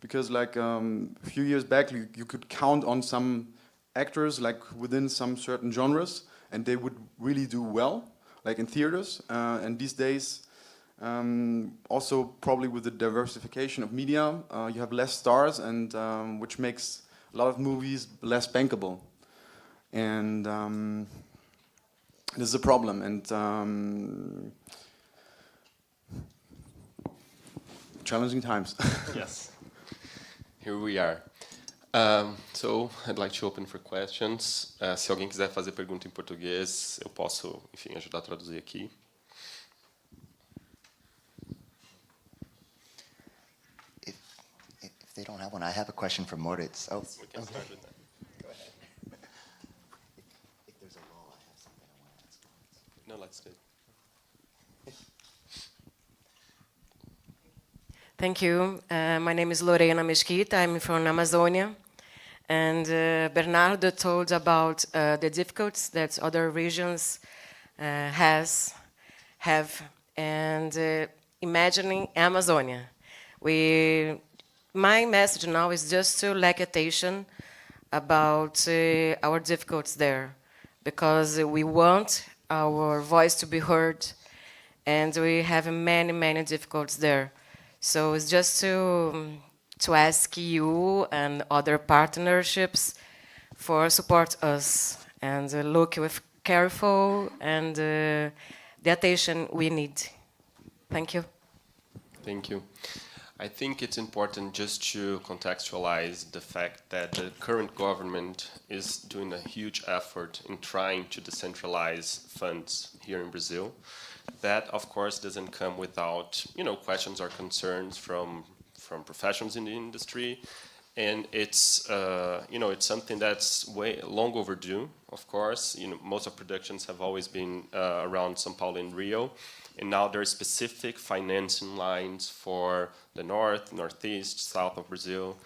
E: because a few years back you could count on some actors within some certain genres, and they would really do well, in theaters. And these days, also probably with the diversification of media, you have less stars, and which makes a lot of movies less bankable, and this is a problem, and challenging times.
B: Yes, here we are. So I'd like to open for questions. Se alguém quiser fazer pergunta em português, eu posso, enfim, ajudar a traduzir aqui.
C: If they don't have one, I have a question for Moritz. Oh,
B: We can start with that.
C: Go ahead. If there's a lull, I have something I want to ask Moritz.
B: No, let's do it.
G: Thank you. My name is Lorena Mesquita. I'm from Amazonia. And Bernardo told about the difficulties that other regions have, and imagining Amazonia. My message now is just to lack attention about our difficulties there, because we want our voice to be heard, and we have many, many difficulties there. So it's just to ask you and other partnerships for support us and look with careful and the attention we need. Thank you.
B: Thank you. I think it's important just to contextualize the fact that the current government is doing a huge effort in trying to decentralize funds here in Brazil. That, of course, doesn't come without, questions or concerns from professionals in the industry, and it's it's something that's way long overdue. Of course, most of productions have always been around São Paulo and Rio, and now there are specific financing lines for the north, northeast, south of Brazil.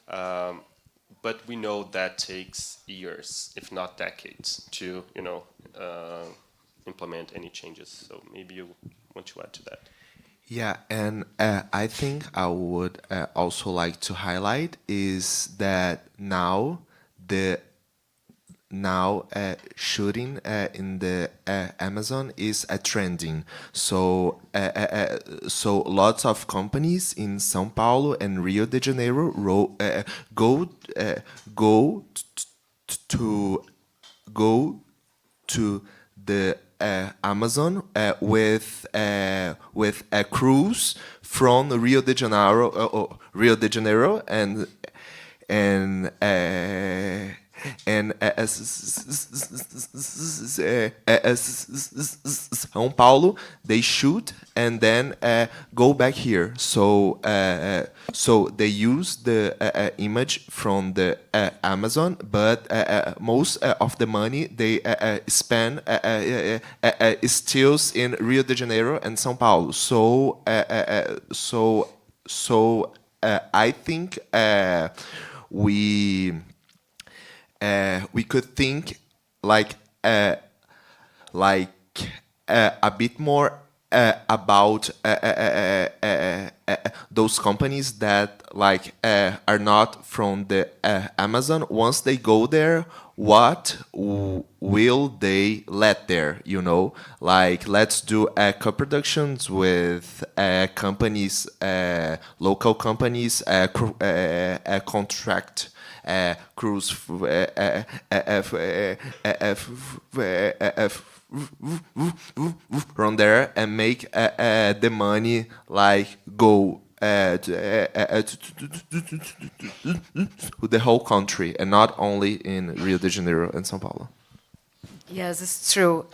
B: But we know that takes years, if not decades, to implement any changes. So maybe you want to add to that.
F: Yeah, and I think I would also like to highlight is that now shooting in the Amazon is trending. So so lots of companies in São Paulo and Rio de Janeiro go to the Amazon with a cruise from Rio de Janeiro and São Paulo, they shoot and then go back here. So so they use the image from the Amazon, but most of the money they spend stills in Rio de Janeiro and São Paulo. So I think we could think like a bit more about those companies that are not from the Amazon. Once they go there, what will they let there? Let's do co-productions with companies, local companies, contract crews from there and make the money go to the whole country and not only in Rio de Janeiro and São Paulo.
G: Yes, it's true.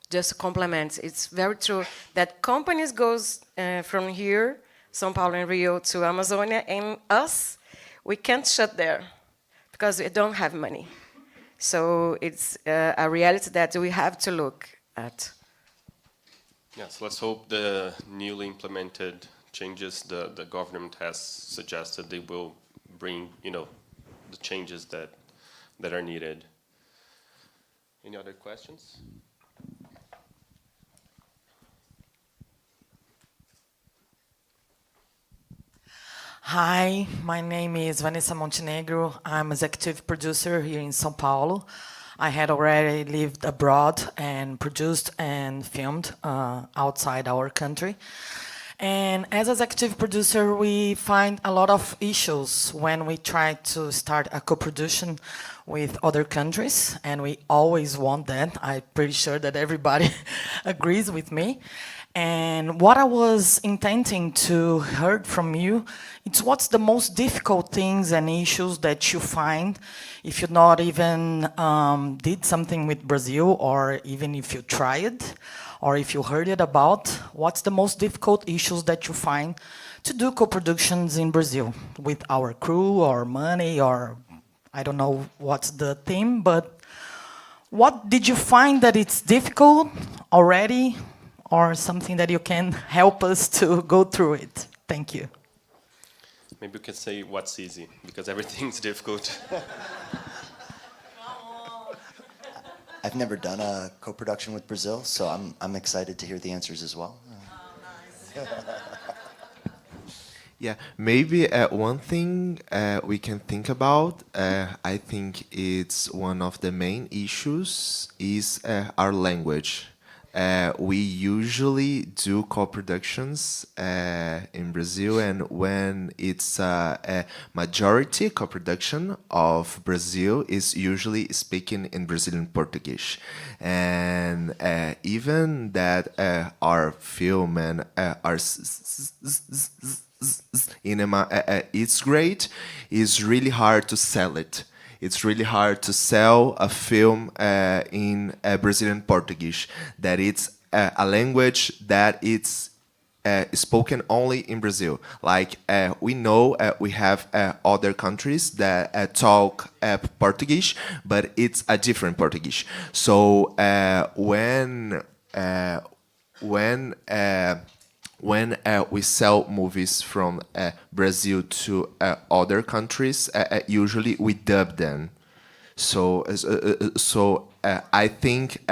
G: Just to complement, it's very true that companies goes from here, São Paulo and Rio, to Amazonia, and us, we can't shut there because we don't have money. So it's a reality that we have to look at.
B: Yes, let's hope the newly implemented changes the government has suggested they will bring, the changes that are needed. Any other questions?
H: Hi, my name is Vanessa Montenegro. I'm executive producer here in São Paulo. I had already lived abroad and produced and filmed outside our country. And as executive producer, we find a lot of issues when we try to start a co-production with other countries, and we always want that. I'm pretty sure that everybody agrees with me. And what I was intending to hear from you, it's what's the most difficult things and issues that you find if you not even did something with Brazil, or even if you tried, or if you heard it about, what's the most difficult issues that you find to do co-productions in Brazil with our crew or money, or I don't know what's the theme, but what did you find that it's difficult already, or something that you can help us to go through it? Thank you.
B: Maybe we can say what's easy, because everything's difficult.
C: I've never done a co-production with Brazil, so I'm excited to hear the answers as well.
F: Yeah, maybe one thing we can think about, I think it's one of the main issues, is our language. We usually do co-productions in Brazil, and when it's a majority co-production of Brazil is usually speaking in Brazilian Portuguese. And even that our film and our cinema, it's great, it's really hard to sell it. It's really hard to sell a film in Brazilian Portuguese, that it's a language that it's spoken only in Brazil. Like we know we have other countries that talk Portuguese, but it's a different Portuguese. So when we sell movies from Brazil to other countries, usually we dub them. So I think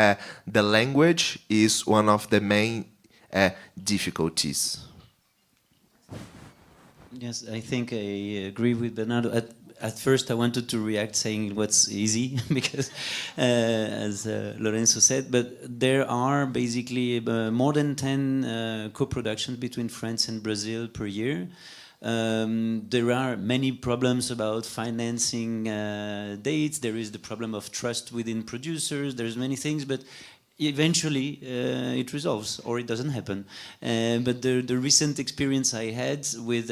F: the language is one of the main difficulties.
D: Yes, I think I agree with Bernardo. At first, I wanted to react saying what's easy, because, as Lorenzo said, but there are basically more than 10 co-productions between France and Brazil per year. There are many problems about financing dates. There is the problem of trust within producers. There's many things, but eventually it resolves, or it doesn't happen. But the recent experience I had with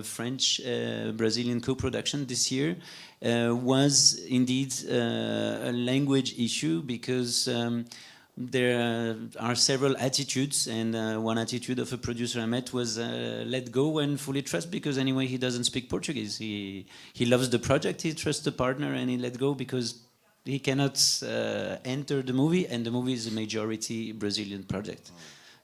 D: French-Brazilian co-production this year was indeed a language issue, because there are several attitudes, and one attitude of a producer I met was let go and fully trust, because anyway he doesn't speak Portuguese. He loves the project, he trusts the partner, and he let go because he cannot enter the movie, and the movie is a majority Brazilian project.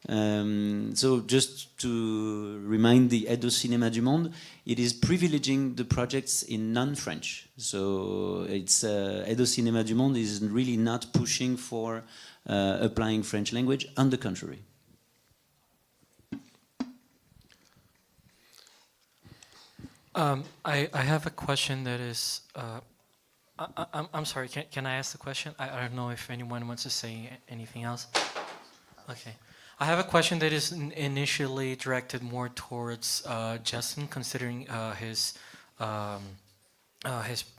D: So just to remind the Aide au Cinéma du Monde, it is privileging the projects in non-French. So it's Aide au Cinéma du Monde is really not pushing for applying French language, on the contrary.
I: I have a question that is... I'm sorry, can I ask the question? I don't know if anyone wants to say anything else. Okay. I have a question that is initially directed more towards Justin, considering his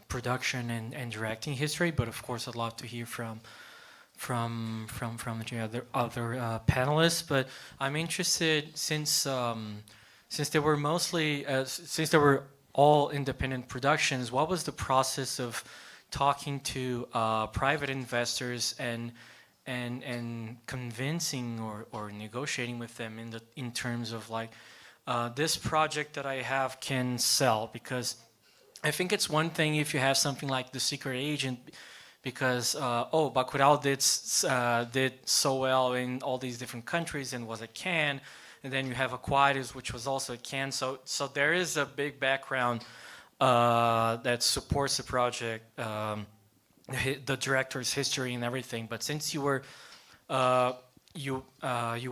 I: production and directing history, but of course I'd love to hear from the other panelists. But I'm interested, since they were mostly since they were all independent productions, what was the process of talking to private investors and convincing or negotiating with them in terms of like this project that I have can sell? Because I think it's one thing if you have something like The Secret Agent, because Bacurau did so well in all these different countries and was a Cannes, and then you have Aquarius, which was also a Cannes. So there is a big background that supports the project, the director's history and everything. But since you were you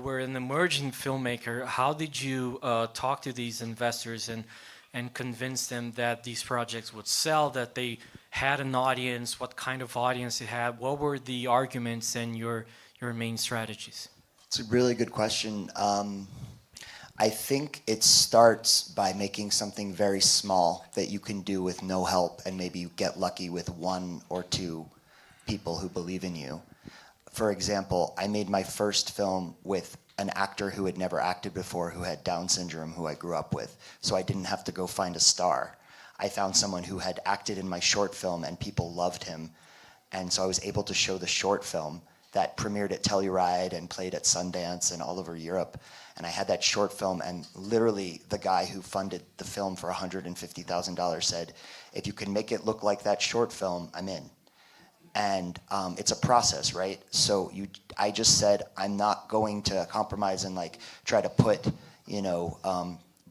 I: were an emerging filmmaker, how did you talk to these investors and convince them that these projects would sell, that they had an audience, what kind of audience it had? What were the arguments and your main strategies?
C: It's a really good question. I think it starts by making something very small that you can do with no help, and maybe you get lucky with one or two people who believe in you. For example, I made my first film with an actor who had never acted before, who had Down syndrome, who I grew up with. So I didn't have to go find a star. I found someone who had acted in my short film and people loved him. And so I was able to show the short film that premiered at Telluride and played at Sundance and all over Europe. And I had that short film, and literally the guy who funded the film for $150,000 said, if you can make it look like that short film, I'm in. And it's a process, right? So I just said, I'm not going to compromise and like try to put,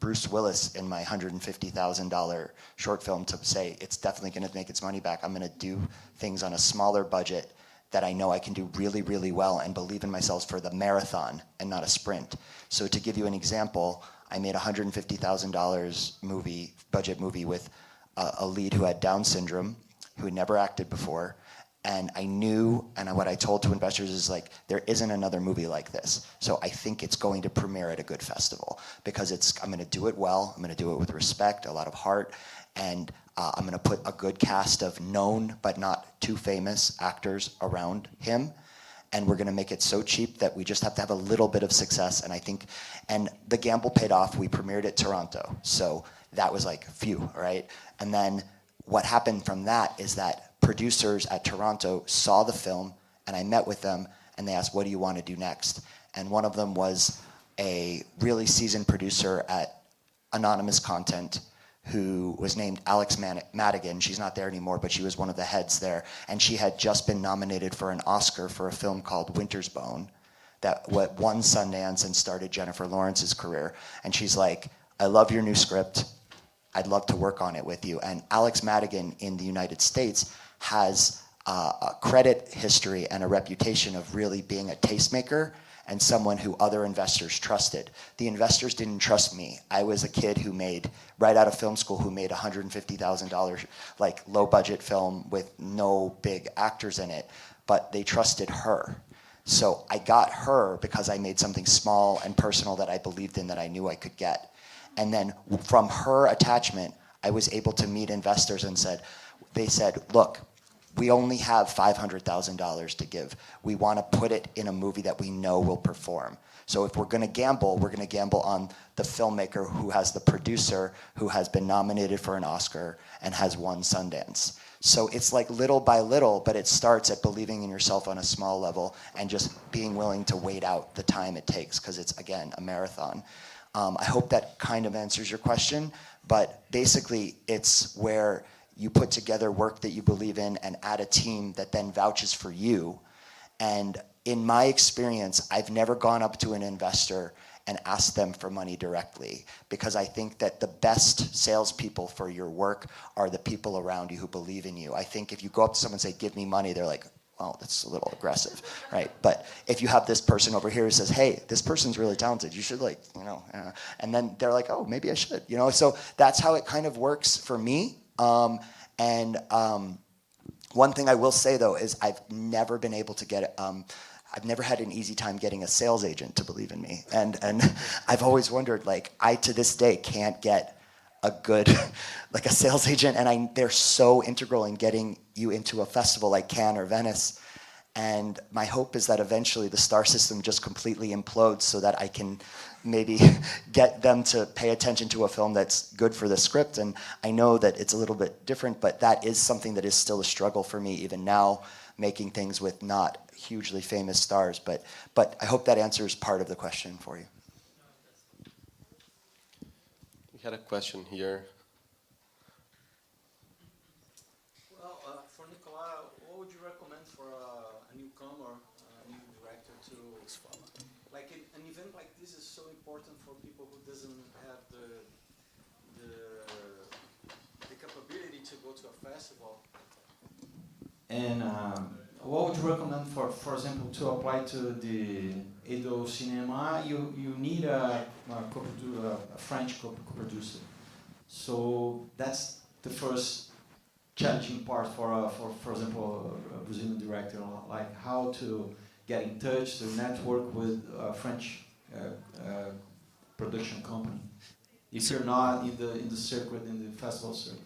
C: Bruce Willis in my $150,000 short film to say it's definitely going to make its money back. I'm going to do things on a smaller budget that I know I can do really, really well and believe in myself for the marathon and not a sprint. So to give you an example, I made a $150,000 budget movie with a lead who had Down syndrome, who had never acted before. And I knew, and what I told to investors is like, there isn't another movie like this. So I think it's going to premiere at a good festival because I'm going to do it well. I'm going to do it with respect, a lot of heart, and I'm going to put a good cast of known but not too famous actors around him. And we're going to make it so cheap that we just have to have a little bit of success. And I think, and the gamble paid off. We premiered at Toronto. So that was like, phew, right? And then what happened from that is that producers at Toronto saw the film, and I met with them, and they asked, what do you want to do next? And one of them was a really seasoned producer at Anonymous Content who was named Alex Madigan. She's not there anymore, but she was one of the heads there. And she had just been nominated for an Oscar for a film called Winter's Bone that won Sundance and started Jennifer Lawrence's career. And she's like, I love your new script. I'd love to work on it with you. And Alex Madigan in the United States has a credit history and a reputation of really being a tastemaker and someone who other investors trusted. The investors didn't trust me. I was a kid who made, right out of film school, who made $150,000, like low budget film with no big actors in it, but they trusted her. So I got her because I made something small and personal that I believed in, that I knew I could get. And then from her attachment, I was able to meet investors and they said, look, we only have $500,000 to give. We want to put it in a movie that we know will perform. So if we're going to gamble, we're going to gamble on the filmmaker who has the producer who has been nominated for an Oscar and has won Sundance. So it's like little by little, but it starts at believing in yourself on a small level and just being willing to wait out the time it takes, because it's, again, a marathon. I hope that kind of answers your question, but basically it's where you put together work that you believe in and add a team that then vouches for you. And in my experience, I've never gone up to an investor and asked them for money directly, because I think that the best salespeople for your work are the people around you who believe in you. I think if you go up to someone and say, give me money, they're like, well, that's a little aggressive, right? But if you have this person over here who says, hey, this person's really talented, you should and then they're like, oh, maybe I should, So that's how it kind of works for me. One thing I will say, though, is I've never been able to get, I've never had an easy time getting a sales agent to believe in me. And I've always wondered, I to this day can't get a good, a sales agent, and they're so integral in getting you into a festival like Cannes or Venice. And my hope is that eventually the star system just completely implodes so that I can maybe get them to pay attention to a film that's good for the script. And I know that it's a little bit different, but that is something that is still a struggle for me even now, making things with not hugely famous stars. But I hope that answers part of the question for you.
B: We had a question here.
J: Well, for Nicolas, what would you recommend for a newcomer, a new director to follow? Like an event like this is so important for people who doesn't have the capability to go to a festival. And what would you recommend for example, to apply to the Edo Cinema? You need a French co-producer. So that's the first challenging part for example, a Brazilian director, like how to get in touch, to network with a French production company. If you're not in the circuit, in the festival circuit.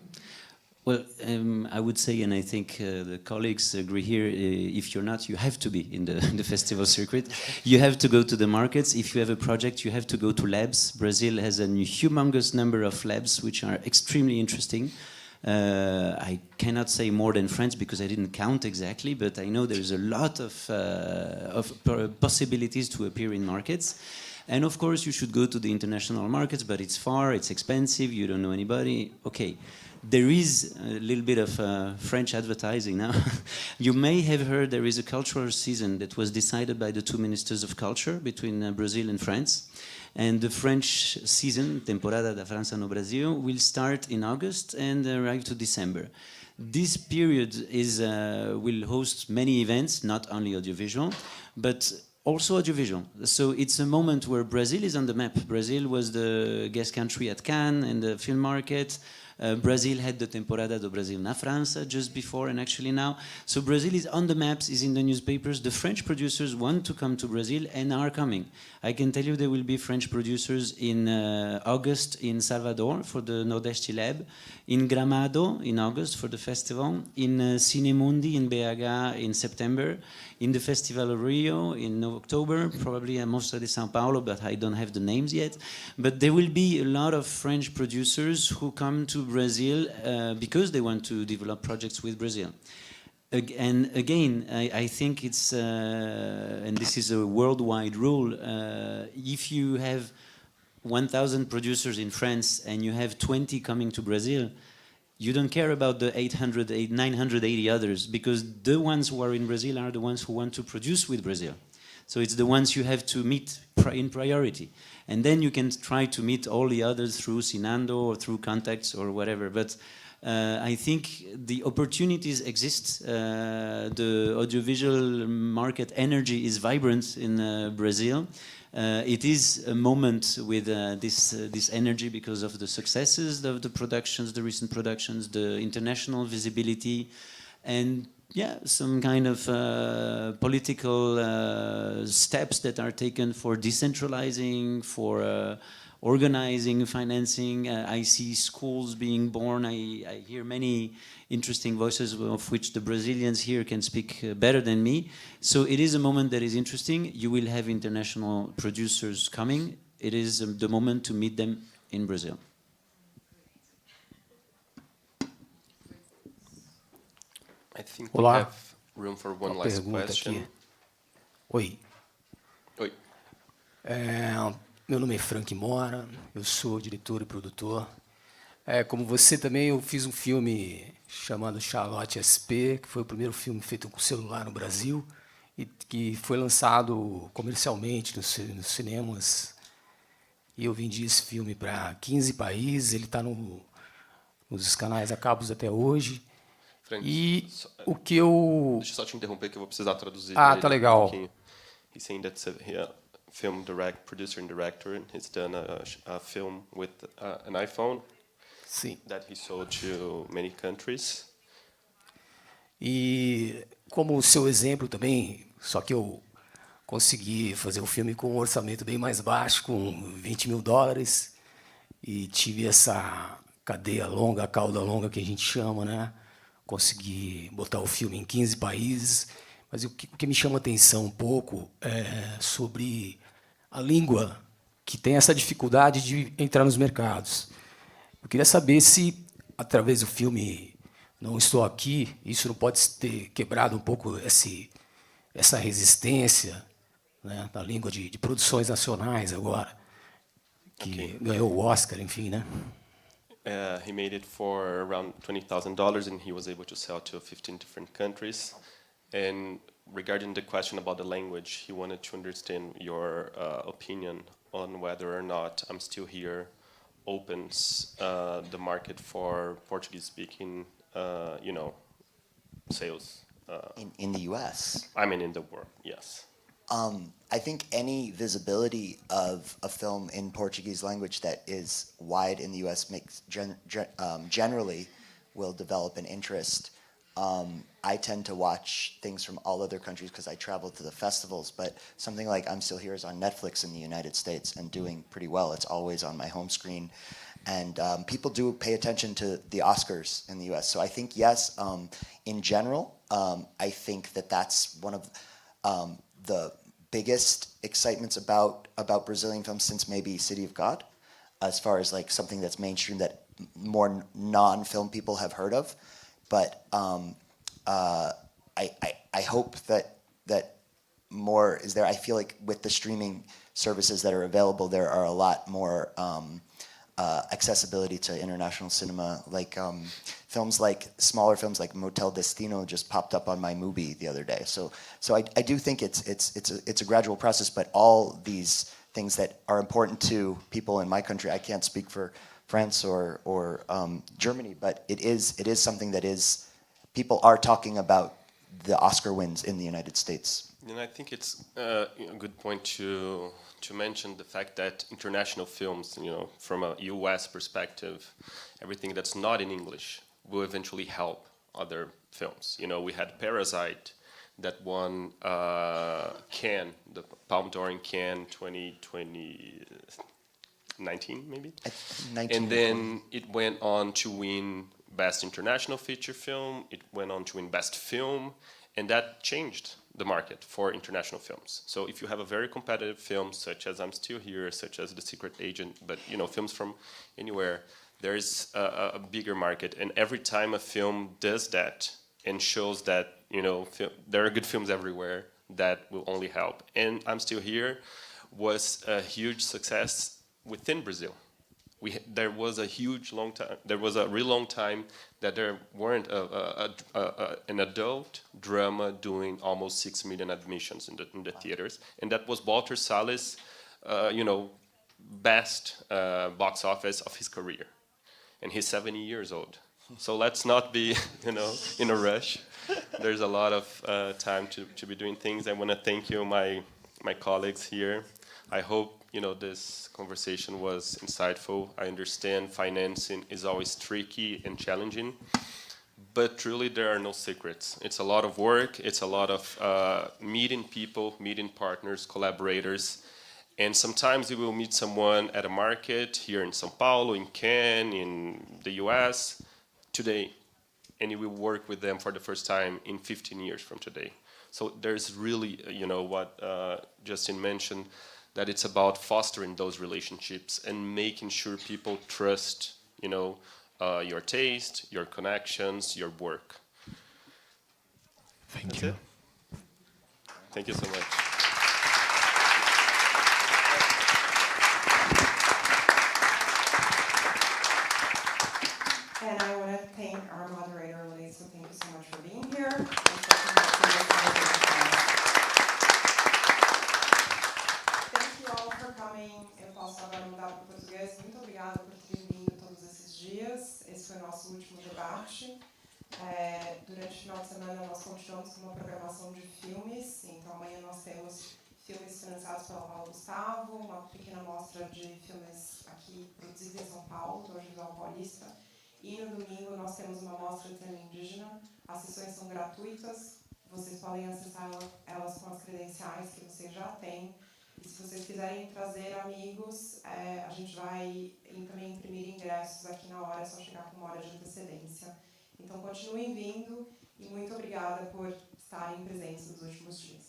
D: Well, I would say, and I think the colleagues agree here, if you're not, you have to be in the festival circuit. You have to go to the markets. If you have a project, you have to go to labs. Brazil has a humongous number of labs, which are extremely interesting. I cannot say more than France because I didn't count exactly, but I know there's a lot of possibilities to appear in markets. And of course, you should go to the international markets, but it's far, it's expensive, you don't know anybody. Okay. There is a little bit of French advertising now. You may have heard there is a cultural season that was decided by the two ministers of culture between Brazil and France. And the French season, Temporada da França no Brasil, will start in August and arrive to December. This period will host many events, not only audiovisual, but also audiovisual. So it's a moment where Brazil is on the map. Brazil was the guest country at Cannes and the film market. Brazil had the Temporada do Brasil na França just before and actually now. So Brazil is on the maps, is in the newspapers. The French producers want to come to Brazil and are coming. I can tell you there will be French producers in August in Salvador for the Nordeste Lab, in Gramado in August for the festival, in Cinemundi in BH in September, in the Festival of Rio in October, probably at Mostra de São Paulo, but I don't have the names yet. But there will be a lot of French producers who come to Brazil because they want to develop projects with Brazil. And again, I think it's, and this is a worldwide rule, if you have 1,000 producers in France and you have 20 coming to Brazil, you don't care about the 980 others, because the ones who are in Brazil are the ones who want to produce with Brazil. So it's the ones you have to meet in priority. And then you can try to meet all the others through Sinando or through contacts or whatever. But I think the opportunities exist. The audiovisual market energy is vibrant in Brazil. It is a moment with this energy because of the successes of the productions, the recent productions, the international visibility, and yeah, some kind of political steps that are taken for decentralizing, for organizing, financing. I see schools being born. I hear many interesting voices, of which the Brazilians here can speak better than me. So it is a moment that is interesting. You will have international producers coming. It is the moment to meet them in Brazil.
B: I think
K: Olá.
B: we have room for one last question.
K: Aqui. Oi.
B: Oi.
K: Meu nome é Frank Mora, eu sou diretor e produtor. Como você também, eu fiz um filme chamado Charlotte SP, que foi o primeiro filme feito com celular no Brasil e que foi lançado comercialmente nos cinemas. E eu vendi esse filme para 15 países, ele está nos canais a cabos até hoje.
B: Frank,
K: o que eu...
B: Deixa eu só te interromper que eu vou precisar traduzir.
K: Tá legal.
B: He's saying that's a film producer and director, and he's done a film with an iPhone.
K: Sim.
B: That he sold to many countries.
K: E como o seu exemplo também, só que eu consegui fazer um filme com um orçamento bem mais baixo, com $20 mil, e tive essa cadeia longa, a cauda longa que a gente chama, né? Consegui botar o filme em 15 países, mas o que me chama a atenção um pouco é sobre a língua, que tem essa dificuldade de entrar nos mercados. Eu queria saber se, através do filme Não Estou Aqui, isso não pode ter quebrado um pouco essa resistência, né, da língua de produções nacionais agora, que ganhou o Oscar, enfim, né?
B: He made it for around $20,000, and he was able to sell to 15 different countries. And regarding the question about the language, he wanted to understand your opinion on whether or not I'm Still Here opens the market for Portuguese-speaking, sales.
C: In the U.S.?
B: I mean, in the world, yes.
C: I think any visibility of a film in Portuguese language that is wide in the U.S. makes generally will develop an interest. I tend to watch things from all other countries because I travel to the festivals, but something like I'm Still Here is on Netflix in the United States and doing pretty well. It's always on my home screen. And people do pay attention to the Oscars in the U.S. So I think, yes, in general, I think that's one of the biggest excitements about Brazilian films since maybe City of God, as far as like something that's mainstream that more non-film people have heard of. But I hope that more is there. I feel like with the streaming services that are available, there are a lot more accessibility to international cinema. Like smaller films like Motel Destino just popped up on my Mubi the other day. So I do think it's a gradual process, but all these things that are important to people in my country. I can't speak for France or Germany, but it is something that is, people are talking about the Oscar wins in the United States.
B: And I think it's a good point to mention the fact that international films, from a U.S. perspective, everything that's not in English will eventually help other films. We had Parasite that won Cannes, the Palme d'Or in Cannes 2019, maybe?
C: 19.
B: And then it went on to win Best International Feature Film, it went on to win Best Film, and that changed the market for international films. So if you have a very competitive film, such as I'm Still Here, such as The Secret Agent, but films from anywhere, there is a bigger market. And every time a film does that and shows that there are good films everywhere, that will only help. And I'm Still Here was a huge success within Brazil. There was a real long time that there weren't an adult drama doing almost 6 million admissions in the theaters, and that was Walter Salles' best box office of his career, and he's 70 years old. So let's not be in a rush. There's a lot of time to be doing things. I want to thank you, my colleagues here. I hope this conversation was insightful. I understand financing is always tricky and challenging, but truly there are no secrets. It's a lot of work. It's a lot of meeting people, meeting partners, collaborators, and sometimes you will meet someone at a market here in São Paulo, in Cannes, in the US today, and you will work with them for the first time in 15 years from today. So there's really, what Justin mentioned, that it's about fostering those relationships and making sure people trust, your taste, your connections, your work.
F: Thank you.
B: Thank you so much.
A: And I want to thank our moderator, Lisa. Thank you so much for being here. Eu posso agora mudar para o português. Muito obrigada por terem vindo todos esses dias. Esse foi o nosso último debate. Durante o final de semana, nós continuamos com uma programação de filmes. Então, amanhã nós temos filmes financiados pela Paulo Gustavo, uma pequena mostra de filmes aqui produzidos em São Paulo, do Audiovisual Paulista. E no domingo, nós temos uma mostra de cinema indígena. As sessões são gratuitas. Vocês podem acessar elas com as credenciais que vocês já têm. E se vocês quiserem trazer amigos, a gente vai também imprimir ingressos aqui na hora, é só chegar com uma hora de antecedência. Então, continuem vindo e muito obrigada por estarem presentes nos últimos dias.